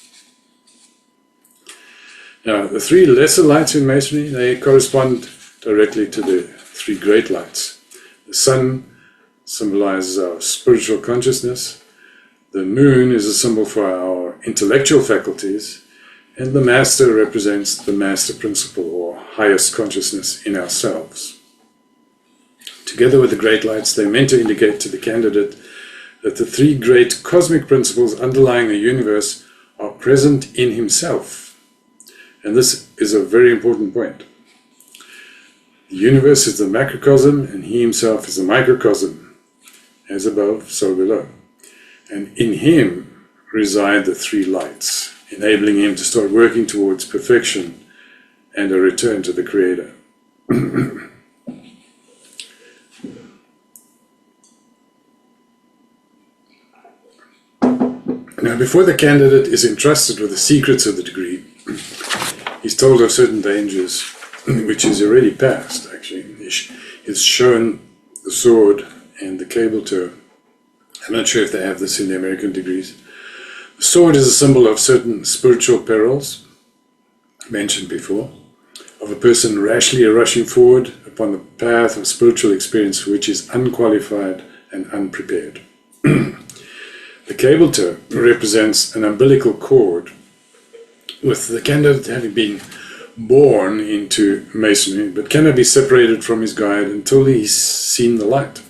Now, the three lesser lights in Masonry, they correspond directly to the three great lights. The sun symbolizes our spiritual consciousness, the moon is a symbol for our intellectual faculties, and the master represents the master principle or highest consciousness in ourselves. Together with the great lights, they're meant to indicate to the candidate that the three great cosmic principles underlying the universe are present in himself. And this is a very important point. The universe is the macrocosm, and he himself is the microcosm, as above, so below. And in him reside the three lights, enabling him to start working towards perfection and a return to the Creator. Now, before the candidate is entrusted with the secrets of the degree, he's told of certain dangers, which is already past, actually. He's shown the sword and the cable tow. I'm not sure if they have this in the American degrees. The sword is a symbol of certain spiritual perils, mentioned before, of a person rashly rushing forward upon the path of spiritual experience for which is unqualified and unprepared. The cable tow represents an umbilical cord, with the candidate having been born into Masonry, but cannot be separated from his guide until he's seen the light.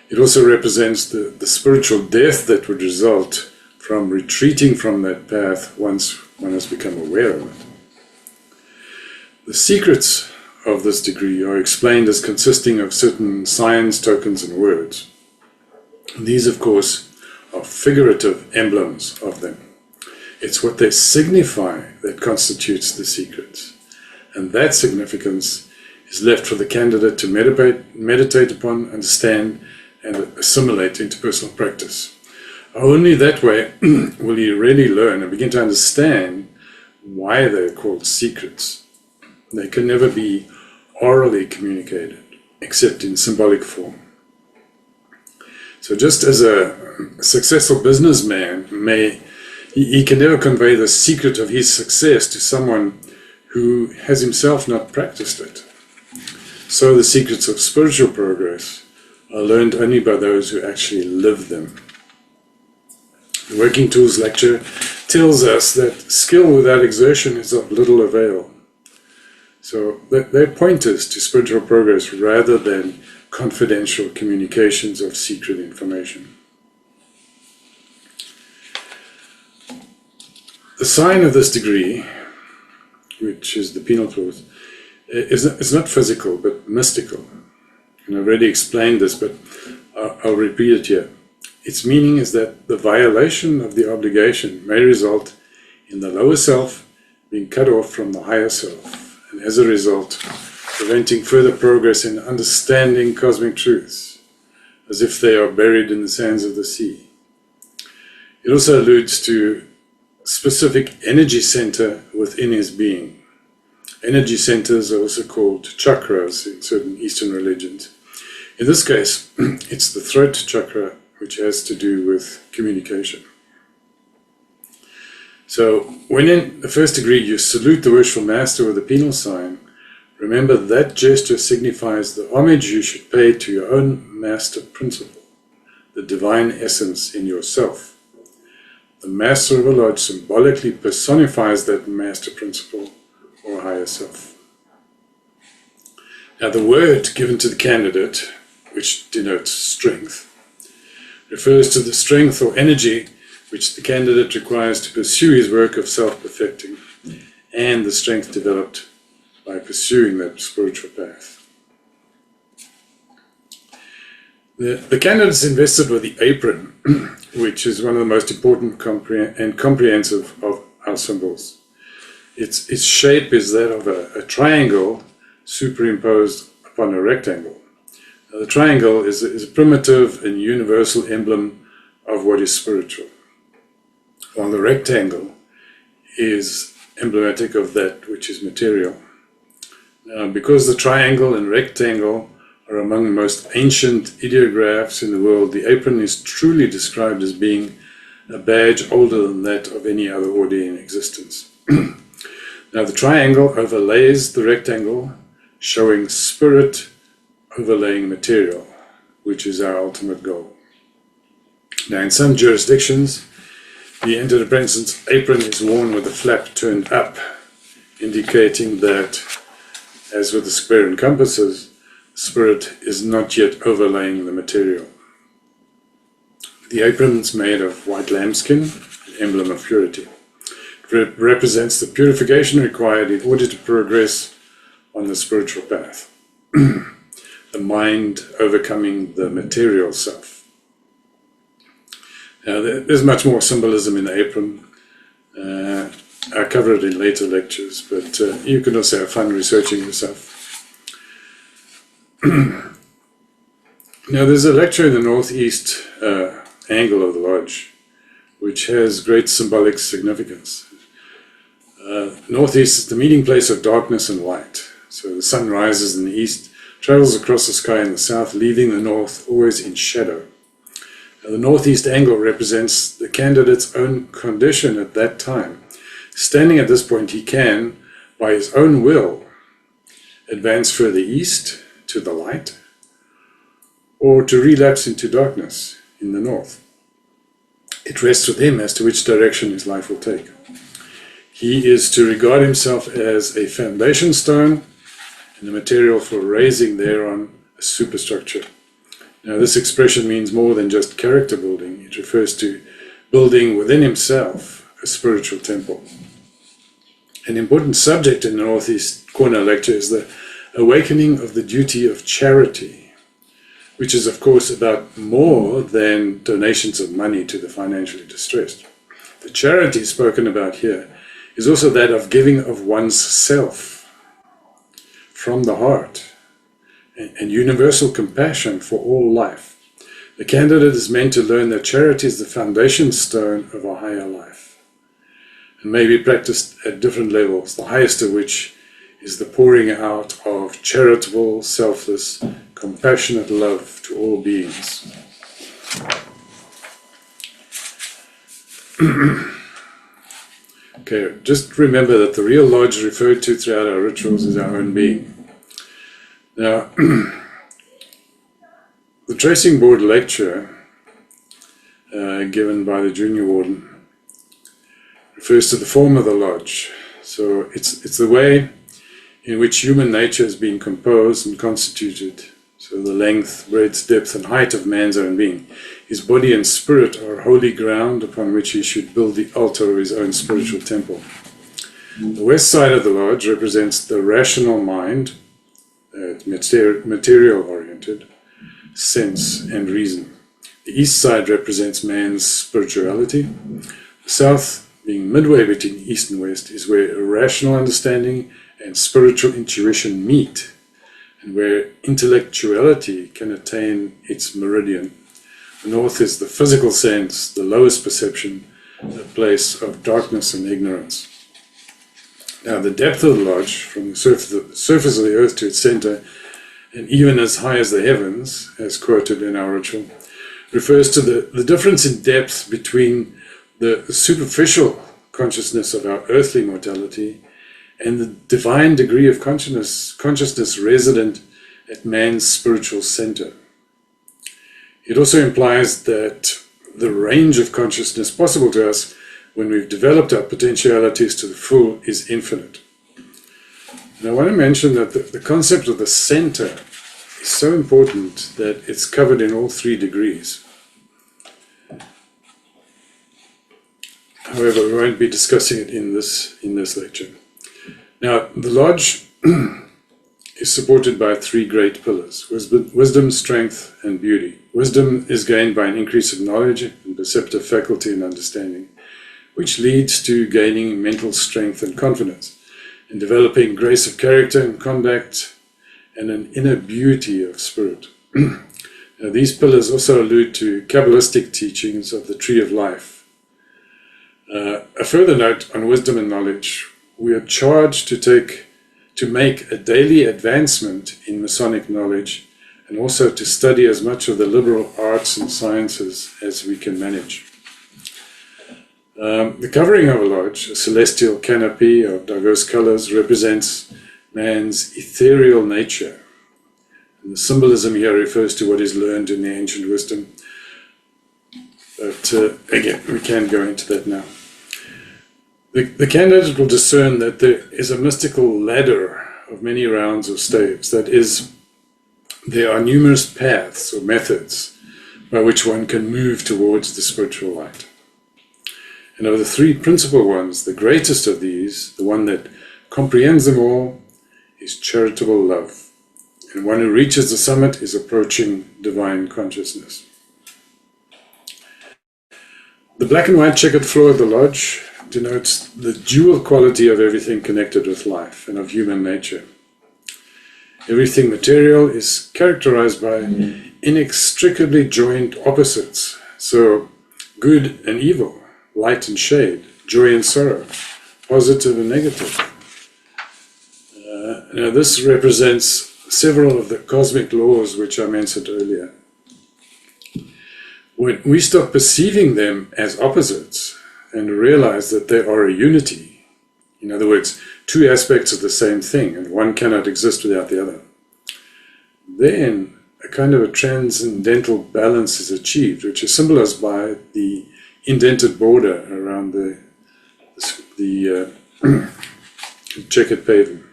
It also represents the spiritual death that would result from retreating from that path once one has become aware of it. The secrets of this degree are explained as consisting of certain signs, tokens, and words. These, of course, are figurative emblems of them. It's what they signify that constitutes the secrets. And that significance is left for the candidate to meditate upon, understand, and assimilate into personal practice. Only that way will you really learn and begin to understand why they're called secrets. They can never be orally communicated, except in symbolic form. So just as a successful businessman he can never convey the secret of his success to someone who has himself not practiced it. So the secrets of spiritual progress are learned only by those who actually live them. The Working Tools lecture tells us that skill without exertion is of little avail. So they're pointers to spiritual progress rather than confidential communications of secret information. The sign of this degree, which is the penal clause, is not physical but mystical. And I've already explained this, but I'll repeat it here. Its meaning is that the violation of the obligation may result in the lower self being cut off from the higher self, and as a result, preventing further progress in understanding cosmic truths, as if they are buried in the sands of the sea. It also alludes to a specific energy center within his being. Energy centers are also called chakras in certain Eastern religions. In this case, it's the throat chakra, which has to do with communication. So, when in the first degree you salute the worshipful master with the penal sign, remember that gesture signifies the homage you should pay to your own master principle, the divine essence in yourself. The master of a lodge symbolically personifies that master principle or higher self. Now, the word given to the candidate, which denotes strength, refers to the strength or energy which the candidate requires to pursue his work of self-perfecting, and the strength developed by pursuing that spiritual path. The candidates invested with the apron, which is one of the most important and comprehensive of our symbols. Its shape is that of a triangle superimposed upon a rectangle. Now, the triangle is a primitive and universal emblem of what is spiritual, while the rectangle is emblematic of that which is material. Now, because the triangle and rectangle are among the most ancient ideographs in the world, the apron is truly described as being a badge older than that of any other order in existence. Now, the triangle overlays the rectangle, showing spirit overlaying material, which is our ultimate goal. Now, in some jurisdictions, the entered apprentice's apron is worn with the flap turned up, indicating that, as with the square and compasses, spirit is not yet overlaying the material. The apron is made of white lambskin, an emblem of purity. It represents the purification required in order to progress on the spiritual path. The mind overcoming the material self. Now, there's much more symbolism in the apron. I'll cover it in later lectures, but you can also have fun researching yourself. Now, there's a lecture in the northeast angle of the lodge, which has great symbolic significance. Northeast is the meeting place of darkness and light. So the sun rises in the east, travels across the sky in the south, leaving the north always in shadow. Now, the northeast angle represents the candidate's own condition at that time. Standing at this point, he can, by his own will, advance further east to the light, or to relapse into darkness in the north. It rests with him as to which direction his life will take. He is to regard himself as a foundation stone and the material for raising thereon a superstructure. Now, this expression means more than just character building. It refers to building within himself a spiritual temple. An important subject in the Northeast Corner lecture is the awakening of the duty of charity, which is, of course, about more than donations of money to the financially distressed. The charity spoken about here is also that of giving of one's self from the heart and universal compassion for all life. The candidate is meant to learn that charity is the foundation stone of a higher life and may be practiced at different levels, the highest of which is the pouring out of charitable, selfless, compassionate love to all beings. Okay, just remember that the real lodge referred to throughout our rituals is our own being. Now, the tracing board lecture given by the junior warden refers to the form of the lodge. So it's the way in which human nature has been composed and constituted. So the length, breadth, depth, and height of man's own being. His body and spirit are holy ground upon which he should build the altar of his own spiritual temple. The west side of the lodge represents the rational mind, material-oriented, sense and reason. The east side represents man's spirituality. The south, being midway between east and west, is where rational understanding and spiritual intuition meet, and where intellectuality can attain its meridian. The north is the physical sense, the lowest perception, the place of darkness and ignorance. Now, the depth of the lodge, from the surface of the earth to its center, and even as high as the heavens, as quoted in our ritual, refers to the difference in depth between the superficial consciousness of our earthly mortality and the divine degree of consciousness resident at man's spiritual center. It also implies that the range of consciousness possible to us when we've developed our potentialities to the full is infinite. And I want to mention that the concept of the center is so important that it's covered in all 3 degrees. However, we won't be discussing it in this lecture. Now, the lodge is supported by three great pillars: wisdom, strength, and beauty. Wisdom is gained by an increase of knowledge and perceptive faculty and understanding, which leads to gaining mental strength and confidence, and developing grace of character and conduct, and an inner beauty of spirit. Now, these pillars also allude to Kabbalistic teachings of the tree of life. A further note on wisdom and knowledge: we are charged to make a daily advancement in Masonic knowledge, and also to study as much of the liberal arts and sciences as we can manage. The covering of a lodge, a celestial canopy of diverse colors, represents man's ethereal nature. And the symbolism here refers to what is learned in the ancient wisdom. But again, we can't go into that now. The candidate will discern that there is a mystical ladder of many rounds or staves. That is, there are numerous paths or methods by which one can move towards the spiritual light. And of the three principal ones, the greatest of these, the one that comprehends them all, is charitable love. And one who reaches the summit is approaching divine consciousness. The black and white checkered floor of the lodge denotes the dual quality of everything connected with life and of human nature. Everything material is characterized by inextricably joined opposites. So good and evil, light and shade, joy and sorrow, positive and negative. Now this represents several of the cosmic laws which I mentioned earlier. When we stop perceiving them as opposites and realize that they are a unity, in other words, two aspects of the same thing, and one cannot exist without the other, then a kind of a transcendental balance is achieved, which is symbolized by the indented border around the checkered pavement.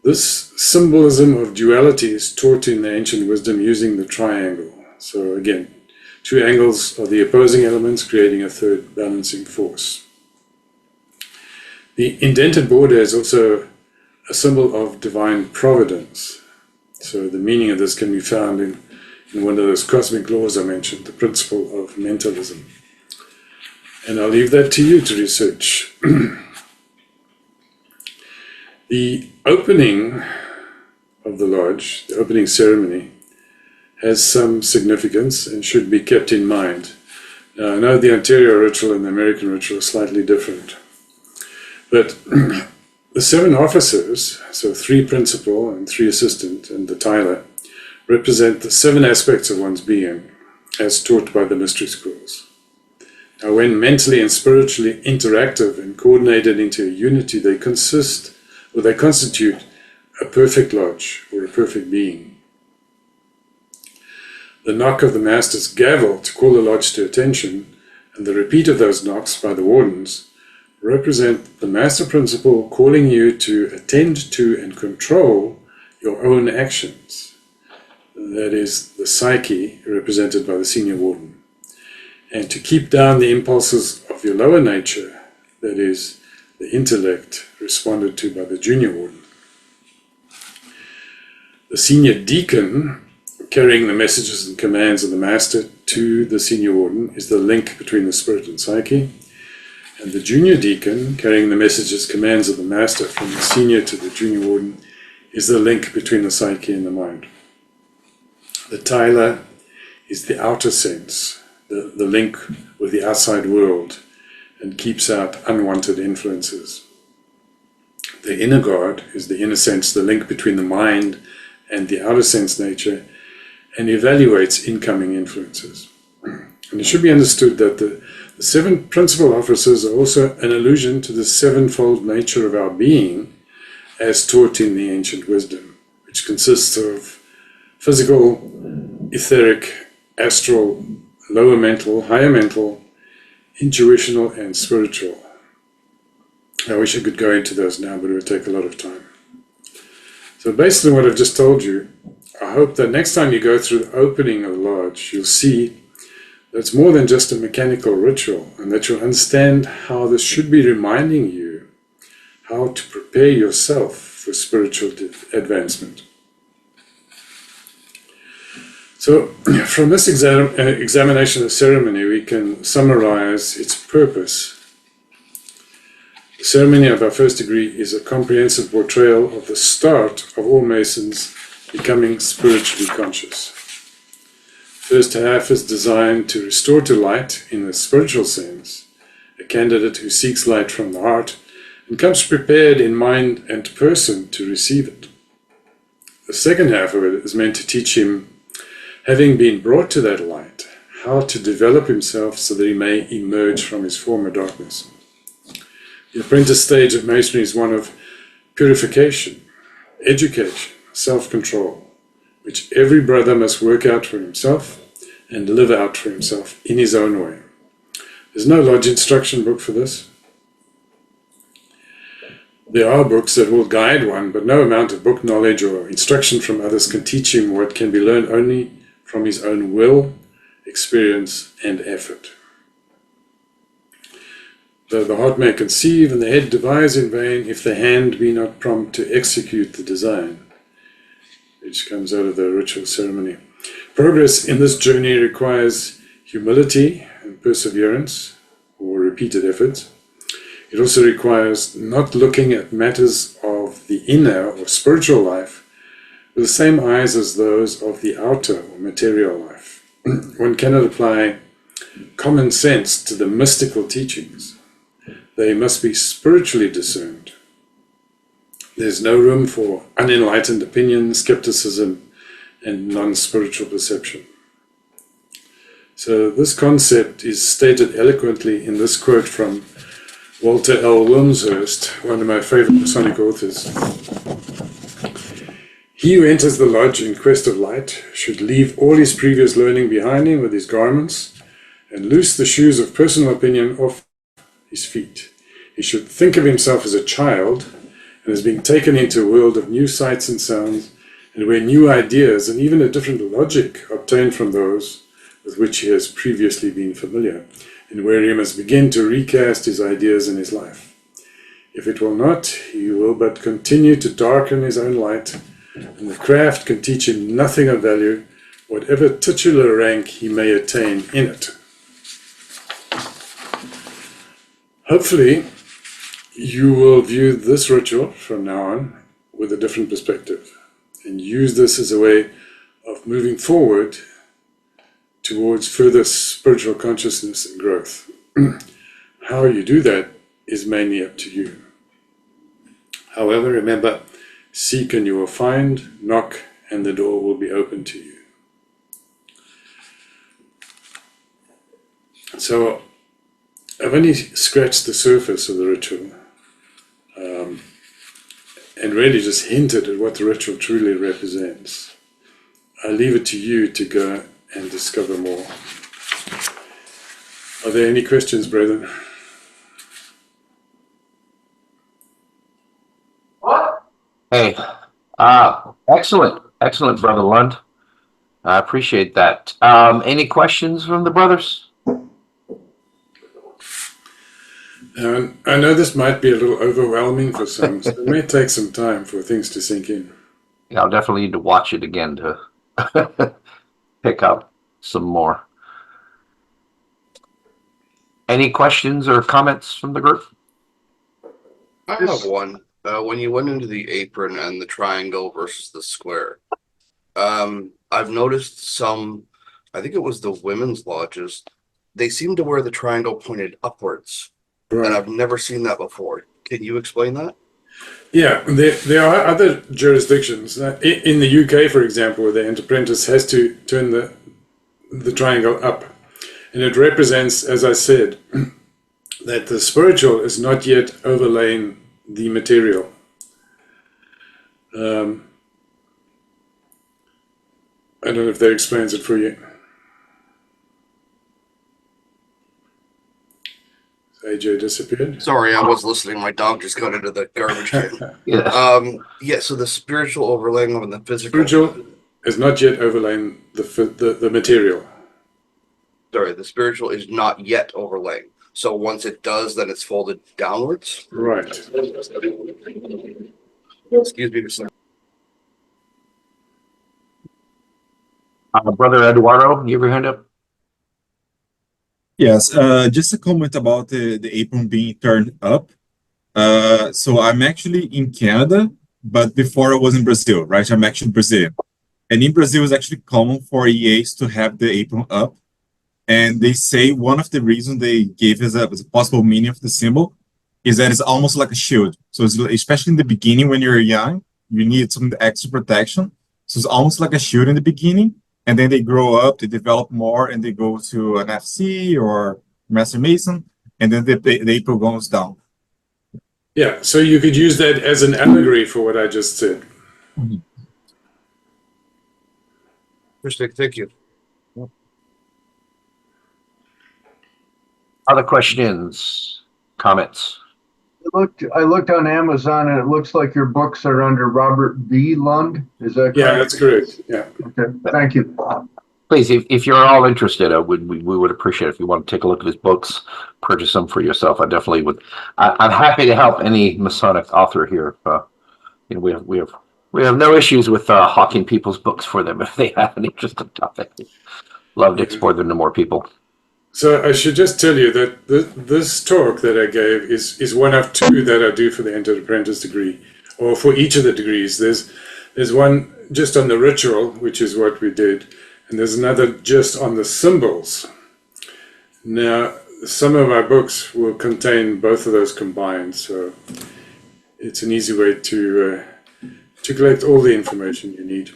This symbolism of duality is taught in the ancient wisdom using the triangle. So again, two angles are the opposing elements, creating a third balancing force. The indented border is also a symbol of divine providence. So the meaning of this can be found in one of those cosmic laws I mentioned, the principle of mentalism. And I'll leave that to you to research. The opening of the lodge, the opening ceremony, has some significance and should be kept in mind. Now, I know the Ontario ritual and the American ritual are slightly different, but the 7 officers, so 3 principal and 3 assistant, and the Tyler, represent the 7 aspects of one's being, as taught by the mystery schools. Now, when mentally and spiritually interactive and coordinated into a unity, they constitute a perfect lodge or a perfect being. The knock of the master's gavel to call the lodge to attention, and the repeat of those knocks by the wardens, represent the master principal calling you to attend to and control your own actions. That is the psyche, represented by the senior warden, and to keep down the impulses of your lower nature, that is the intellect, responded to by the junior warden. The senior deacon, carrying the messages and commands of the master to the senior warden, is the link between the spirit and psyche, and the junior deacon, carrying the messages, commands of the master from the senior to the junior warden, is the link between the psyche and the mind. The Tyler is the outer sense, the link with the outside world, and keeps out unwanted influences. The inner guard is the inner sense, the link between the mind and the outer sense nature, and evaluates incoming influences. And it should be understood that the 7 principal officers are also an allusion to the 7-fold nature of our being, as taught in the ancient wisdom, which consists of physical, etheric, astral, lower mental, higher mental, intuitional, and spiritual. I wish I could go into those now, but it would take a lot of time. So based on what I've just told you, I hope that next time you go through the opening of the lodge, you'll see that it's more than just a mechanical ritual, and that you'll understand how this should be reminding you how to prepare yourself for spiritual advancement. So, from this examination of ceremony, we can summarize its purpose. The ceremony of our first degree is a comprehensive portrayal of the start of all Masons becoming spiritually conscious. First half is designed to restore to light in the spiritual sense, a candidate who seeks light from the heart and comes prepared in mind and person to receive it. The second half of it is meant to teach him, having been brought to that light, how to develop himself so that he may emerge from his former darkness. The apprentice stage of Masonry is one of purification, education, self-control, which every brother must work out for himself and live out for himself in his own way. There's no lodge instruction book for this. There are books that will guide one, but no amount of book knowledge or instruction from others can teach him what can be learned only from his own will, experience, and effort. Though the heart may conceive and the head devise in vain, if the hand be not prompt to execute the design, which comes out of the ritual ceremony. Progress in this journey requires humility and perseverance, or repeated efforts. It also requires not looking at matters of the inner or spiritual life with the same eyes as those of the outer or material life. One cannot apply common sense to the mystical teachings. They must be spiritually discerned. There's no room for unenlightened opinion, skepticism, and non-spiritual perception. So this concept is stated eloquently in this quote from Walter L. Wilmshurst, one of my favorite Masonic authors. He who enters the lodge in quest of light should leave all his previous learning behind him with his garments and loose the shoes of personal opinion off his feet. He should think of himself as a child and as being taken into a world of new sights and sounds, and where new ideas and even a different logic obtained from those with which he has previously been familiar, and where he must begin to recast his ideas in his life. If it will not, he will but continue to darken his own light, and the craft can teach him nothing of value, whatever titular rank he may attain in it. Hopefully, you will view this ritual from now on with a different perspective and use this as a way of moving forward towards further spiritual consciousness and growth. How you do that is mainly up to you. However, remember, seek and you will find, knock and the door will be open to you. So, I've only scratched the surface of the ritual and really just hinted at what the ritual truly represents. I leave it to you to go and discover more. Are there any questions, brethren? Hey, excellent, Brother Lund. I appreciate that. Any questions from the brothers? I know this might be a little overwhelming for some, so it may take some time for things to sink in. Yeah, I'll definitely need to watch it again to pick up some more. Any questions or comments from the group? I have one. When you went into the apron and the triangle versus the square, I've noticed some, I think it was the women's lodges, they seem to wear the triangle pointed upwards. Right. And I've never seen that before. Can you explain that? Yeah, there are other jurisdictions. In the UK, for example, where the apprentice has to turn the triangle up. And it represents, as I said, that the spiritual is not yet overlaying the material. I don't know if that explains it for you. AJ disappeared. Sorry, I was listening. My dog just got into the garbage can. Yeah. So the spiritual overlaying on the physical. Spiritual is not yet overlaying the material. Sorry, the spiritual is not yet overlaying. So once it does, then it's folded downwards? Right. Excuse me, sir. Brother Eduardo, you have your hand up? Yes, just a comment about the apron being turned up. So I'm actually in Canada, but before I was in Brazil, right? I'm actually Brazilian. And in Brazil, it's actually common for EAs to have the apron up. And they say one of the reasons they gave as a possible meaning of the symbol is that it's almost like a shield. So it's, especially in the beginning when you're young, you need some extra protection. So it's almost like a shield in the beginning. And then they grow up, they develop more, and they go to an FC or Master Mason, and then the apron goes down. Yeah, so you could use that as an allegory for what I just said. Thank you. Other questions, comments? I looked on Amazon and it looks like your books are under Robert B. Lund. Is that correct? Yeah, that's correct. Yeah. Okay, thank you. Please, if you're all interested, we would appreciate it if you want to take a look at his books, purchase them for yourself. I definitely would. I'm happy to help any Masonic author here. We have no issues with hawking people's books for them if they have an interesting topic. Love to explore them to more people. So I should just tell you that this talk that I gave is one of two that I do for the Entered Apprentice degree, or for each of the degrees. There's one just on the ritual, which is what we did, and there's another just on the symbols. Now, some of my books will contain both of those combined, so it's an easy way to collect all the information you need.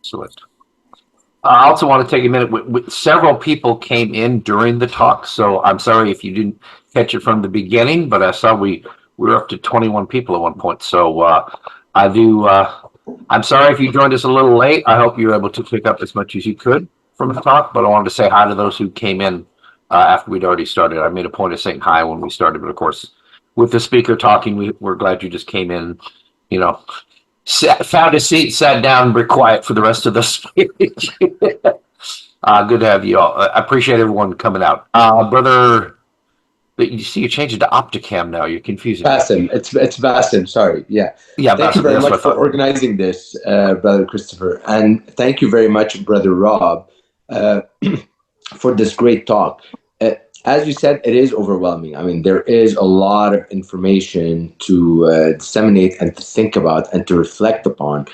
Excellent. I also want to take a minute. Several people came in during the talk, so I'm sorry if you didn't catch it from the beginning, but I saw we were up to 21 people at one point. So I'm sorry if you joined us a little late. I hope you were able to pick up as much as you could from the talk, but I wanted to say hi to those who came in after we'd already started. I made a point of saying hi when we started, but of course, with the speaker talking, we're glad you just came in, found a seat, sat down, and were quiet for the rest of the speech. Good to have you all. I appreciate everyone coming out. Brother, you see you changed it to Opticam now. You're confusing. Basim. It's Basim. Sorry. Yeah. Yeah. Thank you very much for organizing this, Brother Christopher. And thank you very much, Brother Rob, for this great talk. As you said, it is overwhelming. I mean, there is a lot of information to disseminate and to think about and to reflect upon.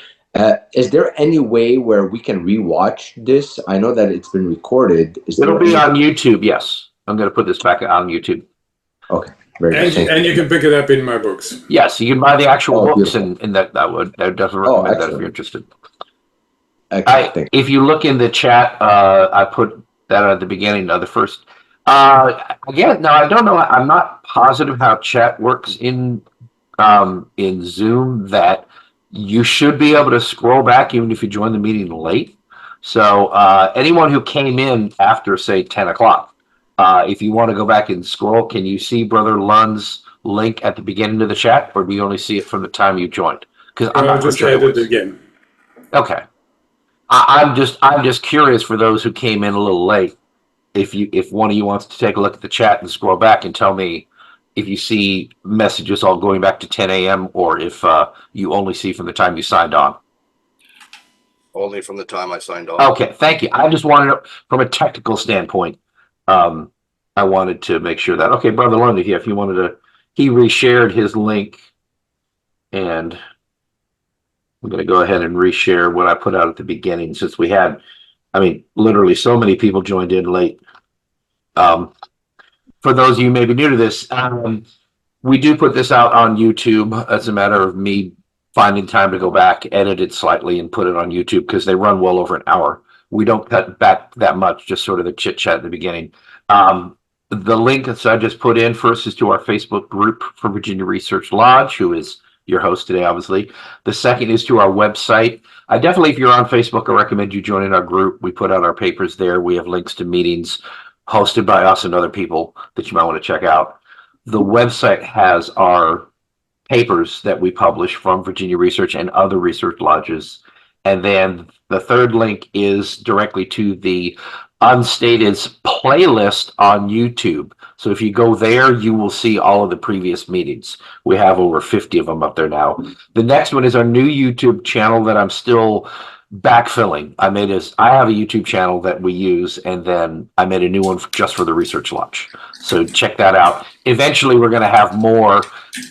Is there any way where we can rewatch this? I know that it's been recorded. It'll be on YouTube, yes. I'm going to put this back on YouTube. Okay. Very good. And you can pick it up in my books. Yes, you can buy the actual books, and I would definitely recommend that if you're interested. If you look in the chat, I put that at the beginning of the first. Again, no, I don't know. I'm not positive how chat works in Zoom. That you should be able to scroll back even if you join the meeting late. So anyone who came in after, say, 10 o'clock, if you want to go back and scroll, can you see Brother Lund's link at the beginning of the chat, or do you only see it from the time you joined? Because I'm not just add it again. Okay. I'm just curious for those who came in a little late. If one of you wants to take a look at the chat and scroll back and tell me if you see messages all going back to 10 a.m. or if you only see from the time you signed on. Only from the time I signed on. Okay, thank you. I just wanted to, from a technical standpoint, I wanted to make sure that, okay, Brother Lund, if you wanted to, he reshared his link, and I'm going to go ahead and reshare what I put out at the beginning, since we had, literally so many people joined in late. For those of you maybe new to this, we do put this out on YouTube. As a matter of me finding time to go back, edit it slightly, and put it on YouTube, because they run well over an hour. We don't cut back that much, just sort of the chit chat at the beginning. The link that I just put in first is to our Facebook group for Virginia Research Lodge, who is your host today, obviously. The second is to our website. I definitely, if you're on Facebook, I recommend you joining our group. We put out our papers there. We have links to meetings hosted by us and other people that you might want to check out. The website has our papers that we publish from Virginia Research and other research lodges. And then the third link is directly to the Unstated's playlist on YouTube. So if you go there, you will see all of the previous meetings. We have over 50 of them up there now. The next one is our new YouTube channel that I'm still backfilling. I have a YouTube channel that we use, and then I made a new one just for the Research Lodge. So check that out. Eventually, we're going to have more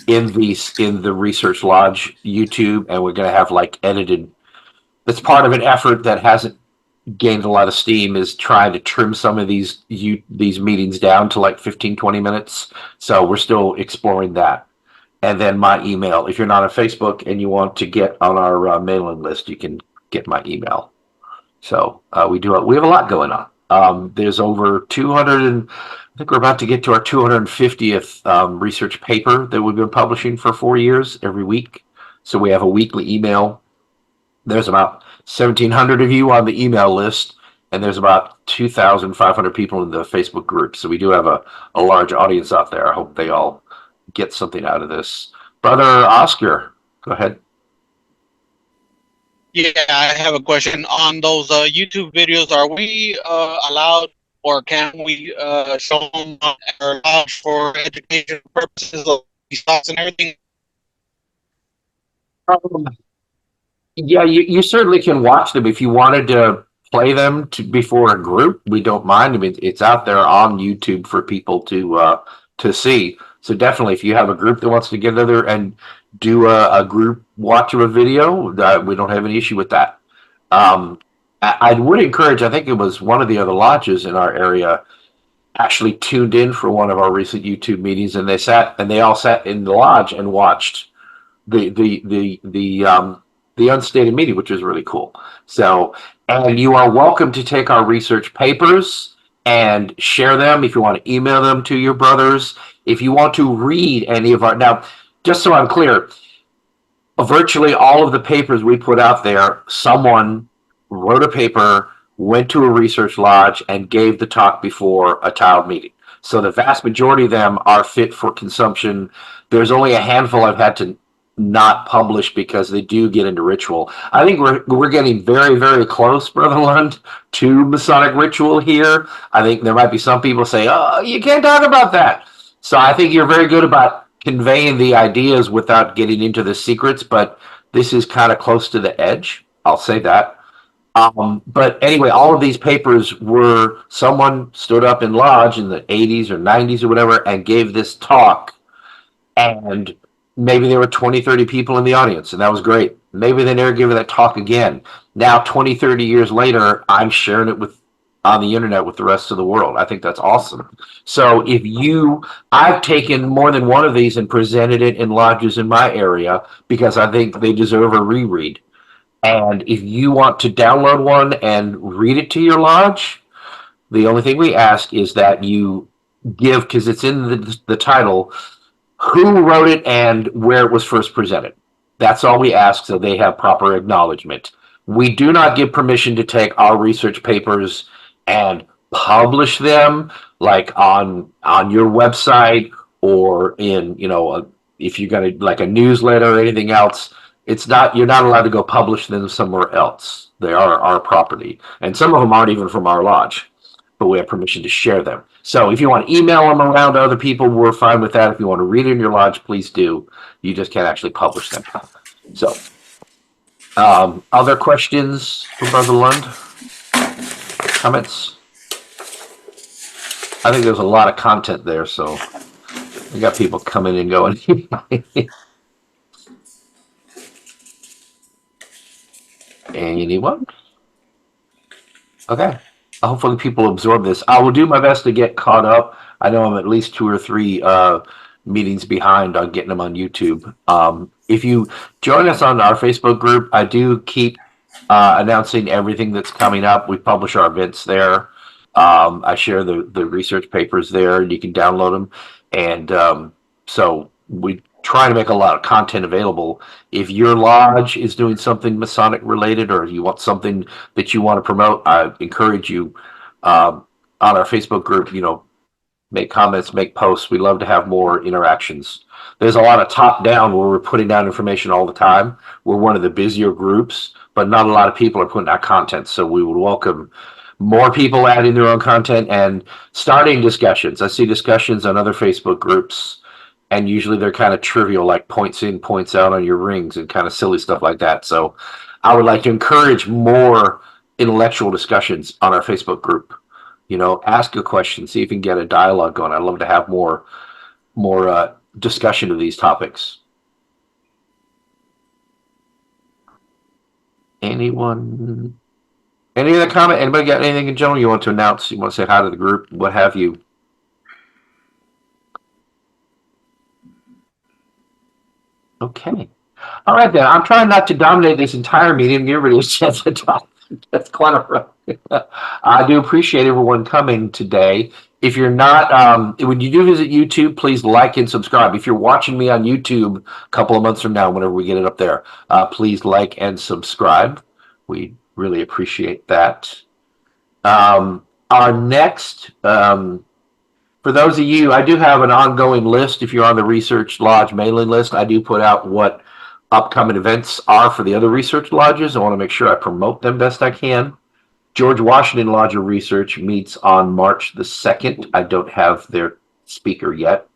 in the Research Lodge YouTube, and we're going to have like edited. That's part of an effort that hasn't gained a lot of steam, is trying to trim some of these meetings down to like 15-20 minutes. So we're still exploring that. And then my email, if you're not on Facebook and you want to get on our mailing list, you can get my email. So we have a lot going on. There's over 200, and I think we're about to get to our 250th research paper that we've been publishing for 4 years every week. So we have a weekly email. There's about 1,700 of you on the email list, and there's about 2,500 people in the Facebook group. So we do have a large audience out there. I hope they all get something out of this. Brother Oscar, go ahead. Yeah, I have a question on those YouTube videos. Are we allowed, or can we show them or allowed for education purposes of these thoughts and everything? Yeah, you certainly can watch them if you wanted to play them before a group. We don't mind. I mean, it's out there on YouTube for people to see. So definitely, if you have a group that wants to get together and do a group watch of a video, we don't have any issue with that. I would encourage. I think it was one of the other lodges in our area actually tuned in for one of our recent YouTube meetings, and they all sat in the lodge and watched the unstated meeting, which is really cool. So, and you are welcome to take our research papers and share them if you want to email them to your brothers. If you want to read any of our, now, just so I'm clear, virtually all of the papers we put out there, someone wrote a paper, went to a research lodge, and gave the talk before a tiled meeting. So the vast majority of them are fit for consumption. There's only a handful I've had to not publish because they do get into ritual. I think we're getting very, very close, Brother Lund, to Masonic ritual here. I think there might be some people say, oh, you can't talk about that. So I think you're very good about conveying the ideas without getting into the secrets, but this is kind of close to the edge. I'll say that. But anyway, all of these papers were, someone stood up in lodge in the 80s or 90s or whatever and gave this talk, and maybe there were 20, 30 people in the audience, and that was great. Maybe they never give that talk again. Now, 20, 30 years later, I'm sharing it on the internet with the rest of the world. I think that's awesome. So I've taken more than one of these and presented it in lodges in my area because I think they deserve a reread. And if you want to download one and read it to your lodge, the only thing we ask is that you give, because it's in the title, who wrote it and where it was first presented. That's all we ask, so they have proper acknowledgement. We do not give permission to take our research papers and publish them like on your website or in, if you got like a newsletter or anything else. You're not allowed to go publish them somewhere else. They are our property. And some of them aren't even from our lodge, but we have permission to share them. So if you want to email them around to other people, we're fine with that. If you want to read it in your lodge, please do. You just can't actually publish them. So, other questions for Brother Lund? Comments? I think there's a lot of content there, so we got people coming and going. Anyone? Okay. Hopefully people absorb this. I will do my best to get caught up. I know I'm at least 2 or 3 meetings behind on getting them on YouTube. If you join us on our Facebook group, I do keep announcing everything that's coming up. We publish our events there. I share the research papers there, and you can download them. And so we try to make a lot of content available. If your lodge is doing something Masonic related, or you want something that you want to promote, I encourage you on our Facebook group, make comments, make posts. We love to have more interactions. There's a lot of top down where we're putting down information all the time. We're one of the busier groups, but not a lot of people are putting out content. So we would welcome more people adding their own content and starting discussions. I see discussions on other Facebook groups, and usually they're kind of trivial, like points in, points out on your rings and kind of silly stuff like that. So I would like to encourage more intellectual discussions on our Facebook group. Ask a question, see if you can get a dialogue going. I'd love to have more discussion of these topics. Anyone? Any other comment? Anybody got anything in general you want to announce? You want to say hi to the group? What have you? Okay. All right, then. I'm trying not to dominate this entire meeting. Give everybody a chance to talk. That's kind of rough. I do appreciate everyone coming today. If you're not, when you do visit YouTube, please like and subscribe. If you're watching me on YouTube a couple of months from now, whenever we get it up there, please like and subscribe. We really appreciate that. Our next, for those of you, I do have an ongoing list. If you're on the Research Lodge mailing list, I do put out what upcoming events are for the other research lodges. I want to make sure I promote them best I can. George Washington Lodge of Research meets on March the 2nd. I don't have their speaker yet.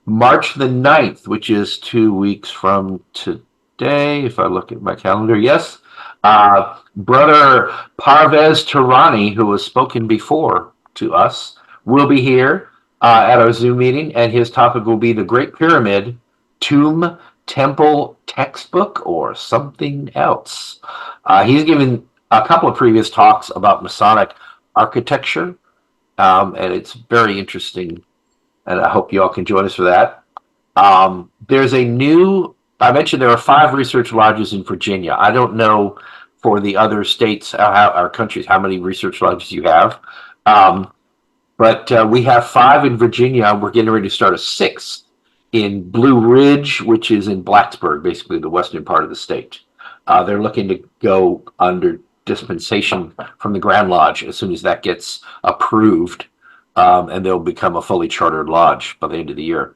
March the 9th, which is 2 weeks from today, if I look at my calendar, yes. Brother Parvez Tarani, who has spoken before to us, will be here at our Zoom meeting, and his topic will be the Great Pyramid, Tomb, Temple, Textbook, or something else. He's given a couple of previous talks about Masonic architecture, and it's very interesting, and I hope you all can join us for that. There's a new, I mentioned there are 5 research lodges in Virginia. I don't know for the other states, our countries, how many research lodges you have. But we have 5 in Virginia. We're getting ready to start a 6th in Blue Ridge, which is in Blacksburg, basically the western part of the state. They're looking to go under dispensation from the Grand Lodge as soon as that gets approved, and they'll become a fully chartered lodge by the end of the year.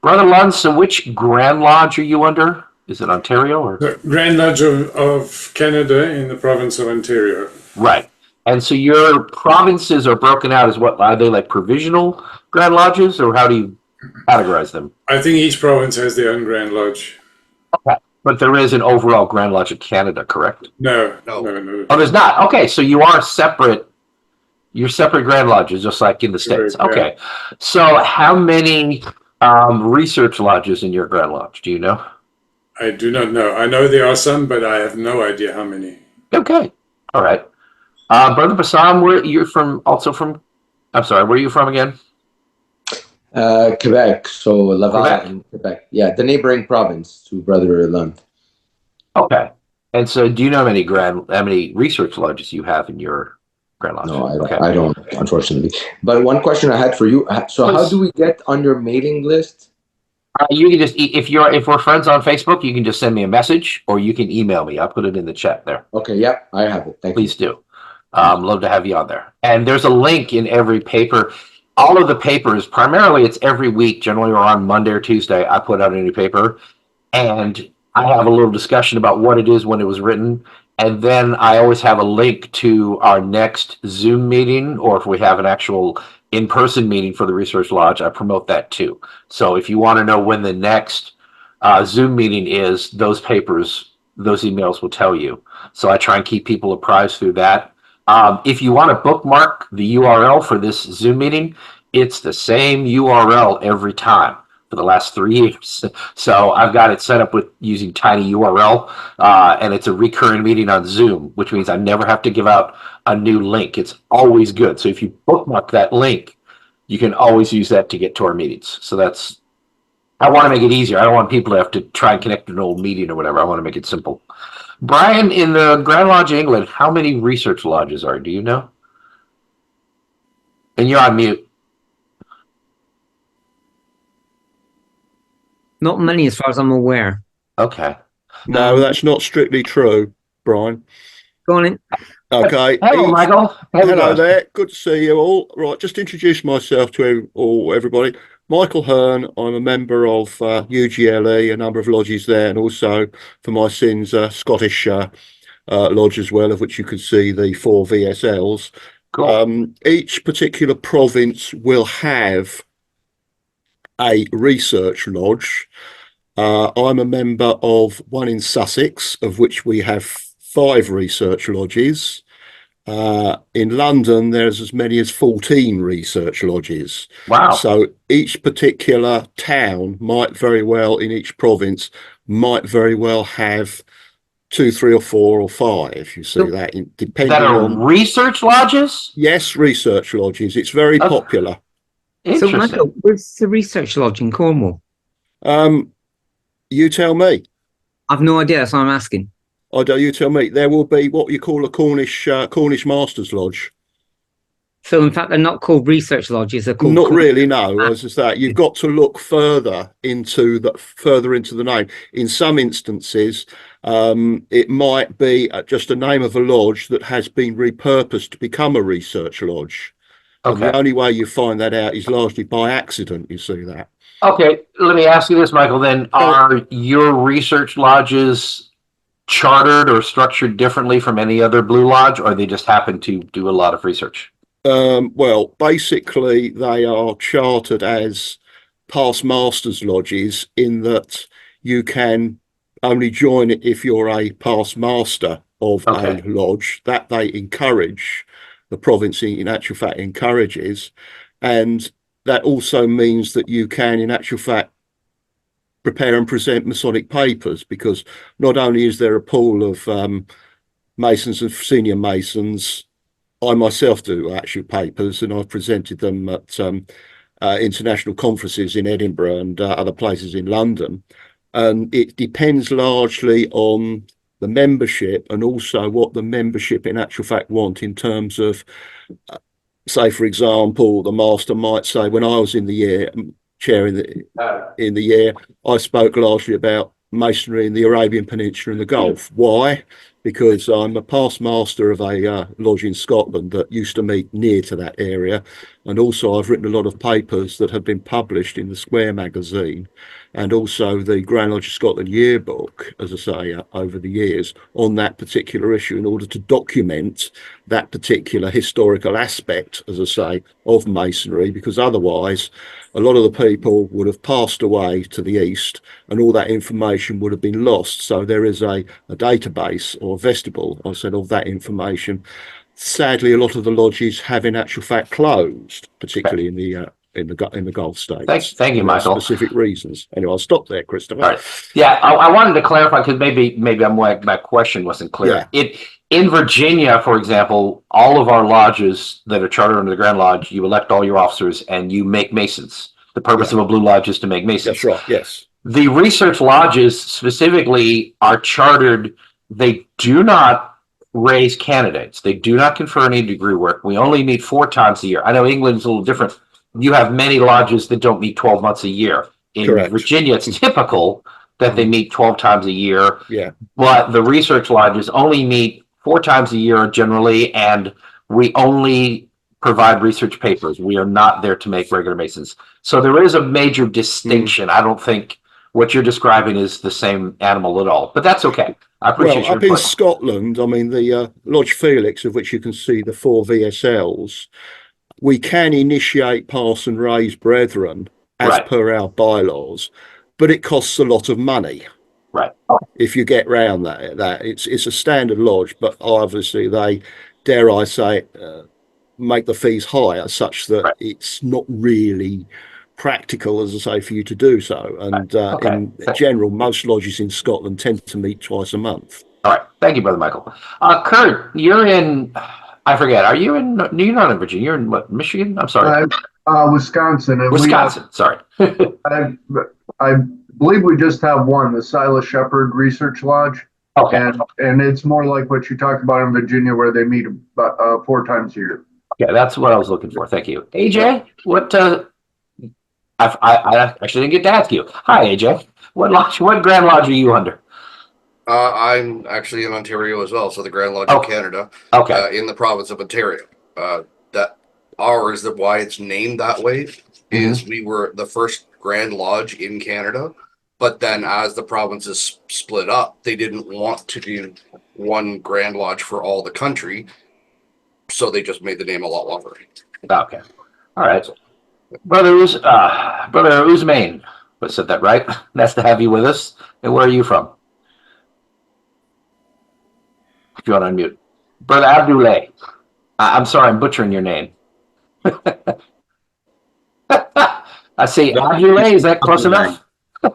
Brother Lund, so which Grand Lodge are you under? Is it Ontario or? The Grand Lodge of Canada in the province of Ontario. Right. And so your provinces are broken out as what? Are they like provisional Grand Lodges, or how do you categorize them? I think each province has their own Grand Lodge. Okay. But there is an overall Grand Lodge of Canada, correct? No. Oh, there's not. Okay, so you are separate. You're separate Grand Lodges, just like in the States. Correct, okay. yeah. So how many research lodges in your Grand Lodge? Do you know? I do not know. I know there are some, but I have no idea how many. Okay. All right. Brother Bassam, where you're from? Also from? I'm sorry. Where are you from again? Quebec. So Laval and Quebec. Yeah, the neighboring province to Brother Lund. Okay. And so, do you know how many research lodges you have in your Grand Lodge? No, I don't, unfortunately. But one question I had for you. So, how do we get on your mailing list? You can just, if we're friends on Facebook, you can just send me a message, or you can email me. I'll put it in the chat there. Okay. Yeah, I have it. Thank you. Please do. Love to have you on there. And there's a link in every paper. All of the papers, primarily it's every week, generally or on Monday or Tuesday, I put out a new paper, and I have a little discussion about what it is, when it was written, and then I always have a link to our next Zoom meeting, or if we have an actual in-person meeting for the Research Lodge, I promote that too. So if you want to know when the next Zoom meeting is, those papers, those emails will tell you. So I try and keep people apprised through that. If you want to bookmark the URL for this Zoom meeting, it's the same URL every time for the last 3 years. So I've got it set up with using Tiny URL, and it's a recurring meeting on Zoom, which means I never have to give out a new link. It's always good. So if you bookmark that link, you can always use that to get to our meetings. So that's, I want to make it easier. I don't want people to have to try and connect to an old meeting or whatever. I want to make it simple. Brian, in the Grand Lodge of England, how many research lodges are? Do you know? And you're on mute. Not many, as far as I'm aware. Okay. No, that's not strictly true, Brian. Go on in. Okay. Hello, Michael. Hello there. Good to see you all. Right, just introduce myself to everybody. Michael Hearn. I'm a member of UGLE, a number of lodges there, and also, for my sins, Scottish lodge as well, of which you can see the 4 VSLs. Cool. Each particular province will have a research lodge. I'm a member of one in Sussex, of which we have 5 research lodges. In London, there's as many as 14 research lodges. Wow. So each particular town might very well, in each province, might very well have 2, 3, or 4 or 5. You see that, depending That are on research lodges? yes, research lodges. It's very popular. So, Interesting. Michael, where's the research lodge in Cornwall? You tell me. I've no idea, that's what I'm asking. I don't. You tell me. There will be what you call a Cornish Masters Lodge. So, in fact, they're not called research lodges. They're called Not really. No, as I say, you've got to look further into the name. In some instances, it might be just a name of a lodge that has been repurposed to become a research lodge. Okay. And the only way you find that out is largely by accident. You see that. Okay, let me ask you this, Michael. Then, are your research lodges chartered or structured differently from any other Blue Lodge, or they just happen to do a lot of research? Well, basically, they are chartered as past masters lodges in that you can only join it if you're a past master of a lodge. That they encourage, the province in actual fact encourages, and that also means that you can in actual fact prepare and present Masonic papers, because not only is there a pool of Masons and senior Masons, I myself do actual papers, and I've presented them at international conferences in Edinburgh and other places in London. And it depends largely on the membership, and also what the membership in actual fact want in terms of, say, for example, the master might say, when I was in the year, chair in the year, I spoke largely about Masonry in the Arabian Peninsula and the Gulf. Why? Because I'm a past master of a lodge in Scotland that used to meet near to that area. And also I've written a lot of papers that have been published in the Square magazine, and also the Grand Lodge of Scotland yearbook, as I say, over the years on that particular issue, in order to document that particular historical aspect, as I say, of Masonry, because otherwise a lot of the people would have passed away to the east and all that information would have been lost. So there is a database or vestibule, I said, of that information. Sadly, a lot of the lodges have in actual fact closed, particularly in the Gulf states. Thank you, Michael. Specific reasons. Anyway, I'll stop there, Christopher. All right. Yeah, I wanted to clarify, because maybe my question wasn't clear. Yeah. In Virginia, for example, all of our lodges that are chartered under the Grand Lodge, you elect all your officers and you make Masons. The purpose of a Blue Lodge is to make Masons. That's right. Yes. The research lodges specifically are chartered. They do not raise candidates. They do not confer any degree work. We only meet 4 times a year. I know England's a little different. You have many lodges that don't meet 12 months a year. In Correct. Virginia, it's typical that they meet 12 times a year. Yeah. But the research lodges only meet 4 times a year generally, and we only provide research papers. We are not there to make regular Masons. So there is a major distinction. I don't think what you're describing is the same animal at all, but that's okay. I appreciate Well, your up in input. Scotland, I mean, the Lodge Felix, of which you can see the 4 VSLs, we can initiate pass and raise brethren as Right. per our bylaws, but it costs a lot of money. Right. If you get round that it's a standard lodge, but obviously they, dare I say, make the fees higher, such that it's not really practical, as I say, for you to do so. And in general, most lodges in Scotland tend to meet twice a month. All right. Thank you, Brother Michael. Kurt, you're in, I forget, are you in, no, you're not in Virginia. You're in what, Michigan? I'm sorry. Wisconsin. And Wisconsin, sorry. I believe we just have one, the Silas Shepherd Research Lodge. Okay. And it's more like what you talked about in Virginia, where they meet about 4 times a year. Okay, that's what I was looking for. Thank you. AJ, what, I actually didn't get to ask you. Hi, AJ. What Grand Lodge are you under? I'm actually in Ontario as well, so the Grand Lodge of Canada. Okay. In the province of Ontario. That ours, that why it's named that way, is we were the first Grand Lodge in Canada, but then as the provinces split up, they didn't want to do one Grand Lodge for all the country. So they just made the name a lot longer. Okay. All right. Brother Usmain. I said that right. Nice to have you with us. And where are you from? If you want to unmute. Brother Abdullah. I'm sorry, I'm butchering your name. I say Abdullah, is that close enough?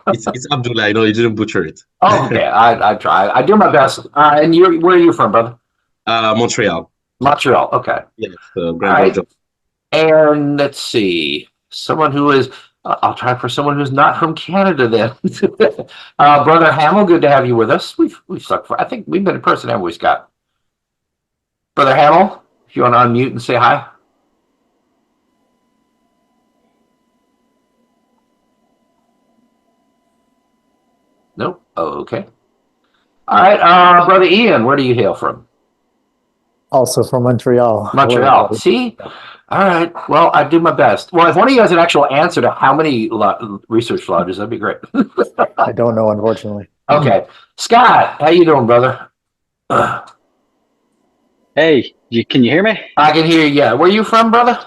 It's Abdullah. No, you didn't butcher it. Oh, okay. I try. I do my best. And where are you from, brother? Montreal. Montreal. Okay. Yes, Grand George. And let's see. Someone who is. I'll try for someone who's not from Canada then. Brother Hamill, good to have you with us. We've sucked for. I think we've been in person, haven't we, Scott? Brother Hamill, if you want to unmute and say hi. Nope. Oh, okay. All right, Brother Ian, where do you hail from? Also from Montreal. Montreal. See? All right. Well, I do my best. Well, if one of you has an actual answer to how many research lodges, that'd be great. I don't know, unfortunately. Okay. Scott, how you doing, brother? Hey, can you hear me? I can hear you. Yeah. Where you from, brother?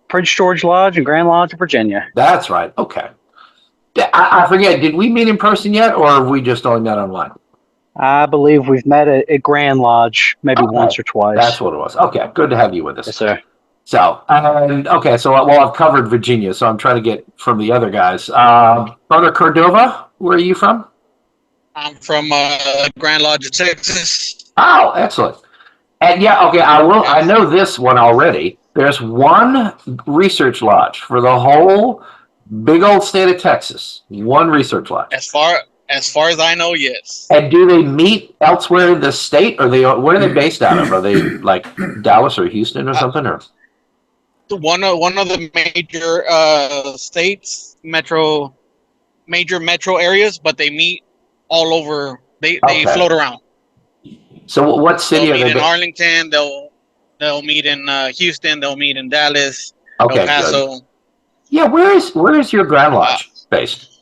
Prince George Lodge and Grand Lodge of Virginia. That's right. Okay. I forget. Did we meet in person yet, or have we just only met online? I believe we've met at Grand Lodge maybe once or twice. That's what it was. Okay. Good to have you with us. Yes, sir. So, okay. So, well, I've covered Virginia, so I'm trying to get from the other guys. Brother Cordova, where are you from? I'm from Grand Lodge of Texas. Oh, excellent. And yeah, okay, I know this one already. There's one research lodge for the whole big old state of Texas. One research lodge. As far as I know, yes. And do they meet elsewhere in the state, or where are they based out of? Are they like Dallas or Houston or something? Or one of the major states, major metro areas, but they meet all over. They float around. So what city they'll are they? Meet in Arlington. They'll meet in Houston. They'll meet in Dallas. Okay, El Paso. good. Yeah, where is your Grand Lodge based?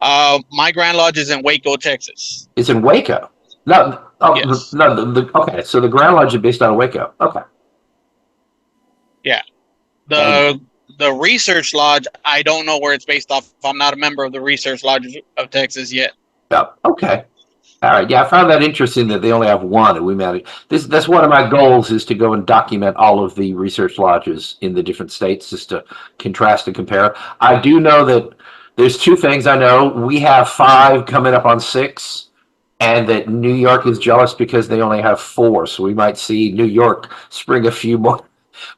My Grand Lodge is in Waco, Texas. It's in Waco. No, Yes. Okay, so the Grand Lodge is based out of Waco. Okay. Yeah. The Research Lodge, I don't know where it's based off. I'm not a member of the Research Lodge of Texas yet. Yeah. Okay. All right. Yeah, I found that interesting that they only have one, and we managed. That's one of my goals is to go and document all of the research lodges in the different states, just to contrast and compare. I do know that there's two things I know. We have 5 coming up on 6, and that New York is jealous because they only have 4. So we might see New York spring a few more.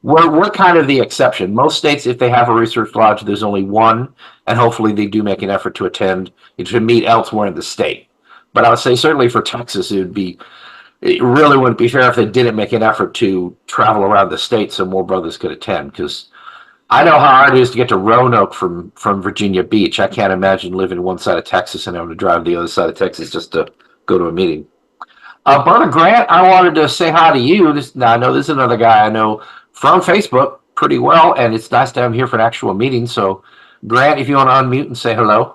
We're kind of the exception. Most states, if they have a research lodge, there's only one, and hopefully they do make an effort to attend, to meet elsewhere in the state. But I would say certainly for Texas, it really wouldn't be fair if they didn't make an effort to travel around the state so more brothers could attend. Because I know how hard it is to get to Roanoke from Virginia Beach. I can't imagine living one side of Texas and having to drive to the other side of Texas just to go to a meeting. Brother Grant, I wanted to say hi to you. Now I know this is another guy I know from Facebook pretty well, and it's nice to have him here for an actual meeting. So, Grant, if you want to unmute and say hello.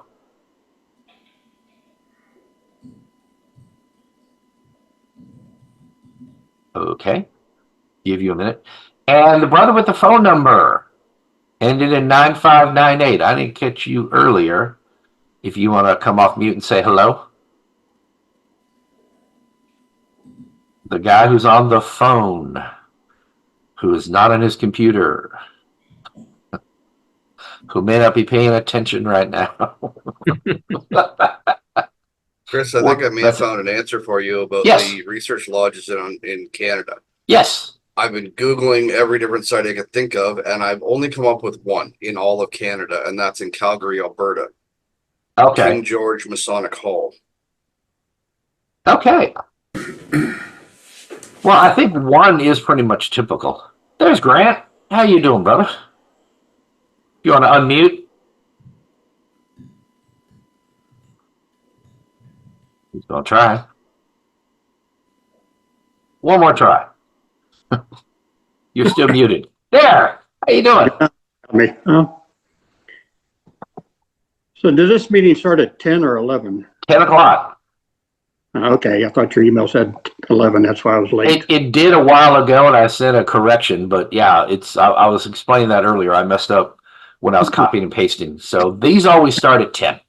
Okay. Give you a minute. And the brother with the phone number ended in 9598. I didn't catch you earlier. If you want to come off mute and say hello. The guy who's on the phone, who is not on his computer, who may not be paying attention right now. Chris, I think I may have found an answer for you about the research lodges in Canada. Yes. I've been Googling every different site I could think of, and I've only come up with one in all of Canada, and that's in Calgary, Alberta. Okay. King George Masonic Hall. Okay. Well, I think one is pretty much typical. There's Grant. How you doing, brother? You want to unmute? He's going to try. One more try. You're still muted. There. How you doing? Me. So does this meeting start at 10 or 11? 10 o'clock. Okay, I thought your email said 11. That's why I was late. It did a while ago, and I sent a correction, but yeah, I was explaining that earlier. I messed up when I was copying and pasting. So these always start at 10.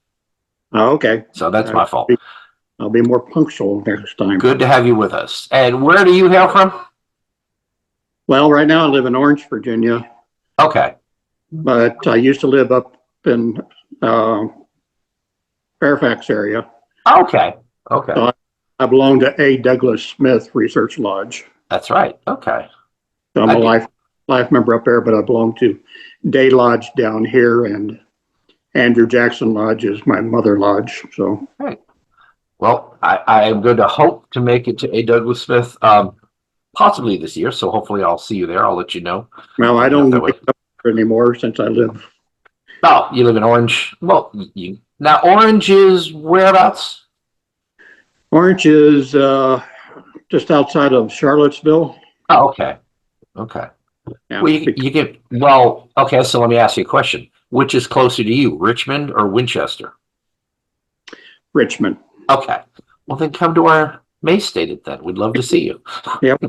Oh, okay. So that's my fault. I'll be more punctual next time. Good to have you with us. And where do you hail from? Well, right now I live in Orange, Virginia. Okay. But I used to live up in Fairfax area. Okay. Okay. So I belong to A. Douglas Smith Research Lodge. That's right. Okay. So I'm a life member up there, but I belong to Day Lodge down here, and Andrew Jackson Lodge is my mother lodge. So. Right. Well, I am going to hope to make it to A. Douglas Smith, possibly this year. So hopefully I'll see you there. I'll let you know. Well, I don't live up there anymore since I live. Oh, you live in Orange. Well, now Orange is whereabouts? Orange is just outside of Charlottesville. Oh, okay. Okay. Yeah. Well, you get, well, okay, so let me ask you a question. Which is closer to you, Richmond or Winchester? Richmond. Okay. Well, then come to our May State then. We'd love to see you. Yep.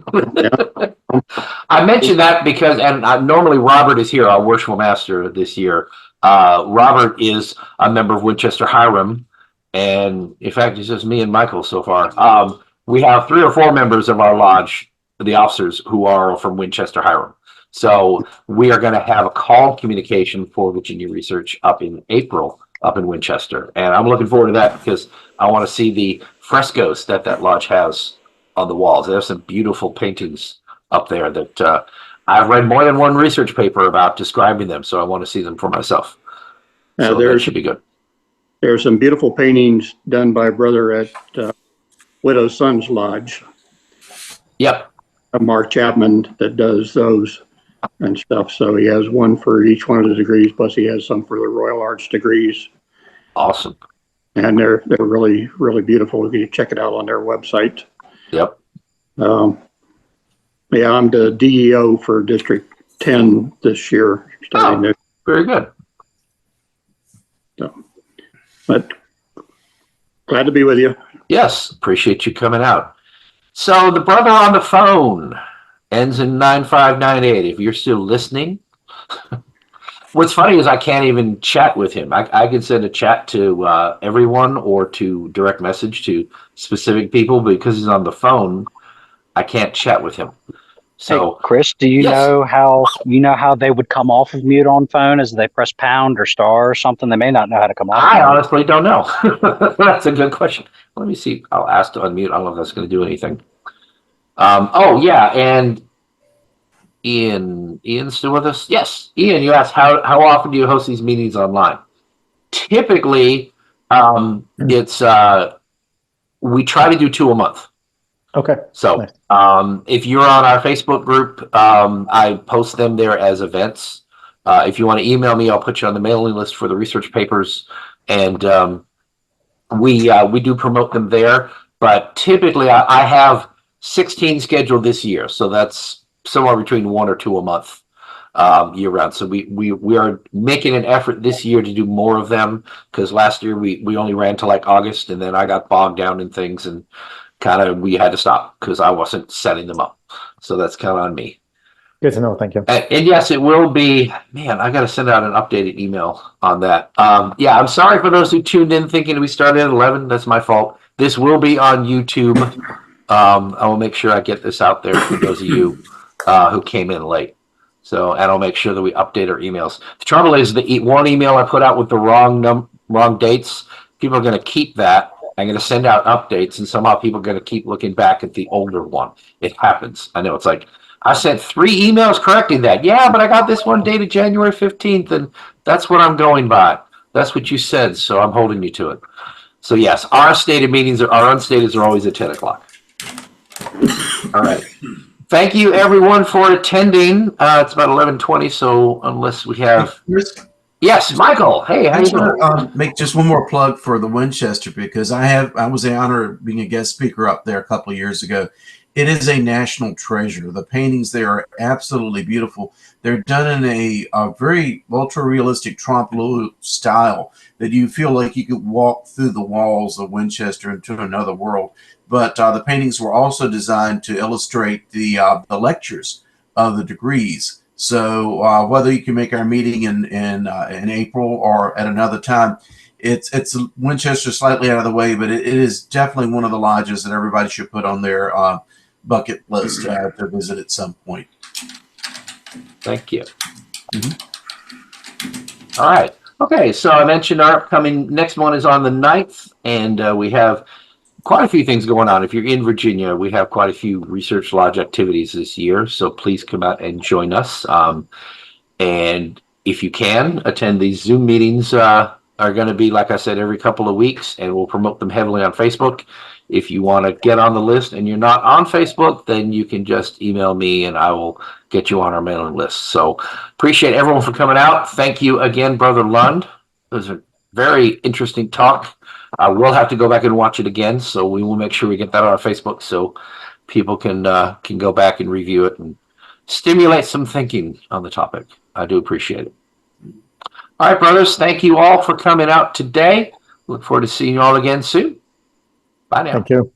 I mentioned that because, and normally Robert is here, our worshipful master this year. Robert is a member of Winchester Hiram. And in fact, it's just me and Michael so far. We have 3 or 4 members of our lodge, the officers, who are from Winchester Hiram. So we are going to have a call communication for Virginia Research up in April, up in Winchester. And I'm looking forward to that because I want to see the frescoes that lodge has on the walls. There's some beautiful paintings up there that I've read more than one research paper about describing them. So I want to see them for myself. So that should be good. There's some beautiful paintings done by a brother at Widow's Son's Lodge. Yep. Mark Chapman that does those and stuff. So he has one for each one of the degrees, plus he has some for the Royal Arts degrees. Awesome. And they're really, really beautiful. You can check it out on their website. Yep. Yeah, I'm the DEO for District 10 this year. Very good. So, but glad to be with you. Yes, appreciate you coming out. So the brother on the phone ends in 9598. If you're still listening, what's funny is I can't even chat with him. I can send a chat to everyone or to direct message to specific people, but because he's on the phone, I can't chat with him. So, hey, Chris, do you know how they would come off of mute on phone as they press pound or star or something? They may not know how to come off. I honestly don't know. That's a good question. Let me see. I'll ask to unmute. I don't know if that's going to do anything. Oh yeah, and Ian's still with us. Yes, Ian. You asked how often do you host these meetings online? Typically, it's we try to do 2 a month. Okay. So if you're on our Facebook group, I post them there as events. If you want to email me, I'll put you on the mailing list for the research papers, and we do promote them there. But typically, I have 16 scheduled this year, so that's somewhere between 1 or 2 a month year round. So we are making an effort this year to do more of them because last year we only ran to like August, and then I got bogged down in things and we had to stop because I wasn't setting them up. So that's kind of on me. Good to know. Thank you. And yes, it will be, man, I got to send out an updated email on that. Yeah, I'm sorry for those who tuned in thinking we started at 11. That's my fault. This will be on YouTube. I will make sure I get this out there for those of you who came in late. So, and I'll make sure that we update our emails. The trouble is the one email I put out with the wrong dates, people are going to keep that. I'm going to send out updates, and somehow people are going to keep looking back at the older one. It happens. I know. It's like, I sent 3 emails correcting that. Yeah, but I got this one dated January 15th, and that's what I'm going by. That's what you said, so I'm holding you to it. So, yes, our stated meetings, our unstated are always at 10 o'clock. All right. Thank you, everyone, for attending. It's about 11:20, so unless we have... Yes, Michael. Hey, how you doing? Make just one more plug for the Winchester because I was the honor of being a guest speaker up there a couple of years ago, it is a national treasure. The paintings there are absolutely beautiful. They're done in a very ultra-realistic trompe-l'oeil style that you feel like you could walk through the walls of Winchester into another world. But the paintings were also designed to illustrate the lectures of the degrees. So whether you can make our meeting in April or at another time, it's Winchester slightly out of the way, but it is definitely one of the lodges that everybody should put on their bucket list to visit at some point. Thank you. All right. Okay, so I mentioned our upcoming next one is on the 9th, and we have quite a few things going on. If you're in Virginia, we have quite a few Research Lodge activities this year, so please come out and join us. And if you can, attend these Zoom meetings. Are going to be, like I said, every couple of weeks, and we'll promote them heavily on Facebook. If you want to get on the list and you're not on Facebook, then you can just email me and I will get you on our mailing list. So appreciate everyone for coming out. Thank you again, Brother Lund. It was a very interesting talk. I will have to go back and watch it again, so we will make sure we get that on our Facebook so people can go back and review it and stimulate some thinking on the topic. I do appreciate it. All right, brothers, thank you all for coming out today. Look forward to seeing you all again soon. Bye now. Thank you.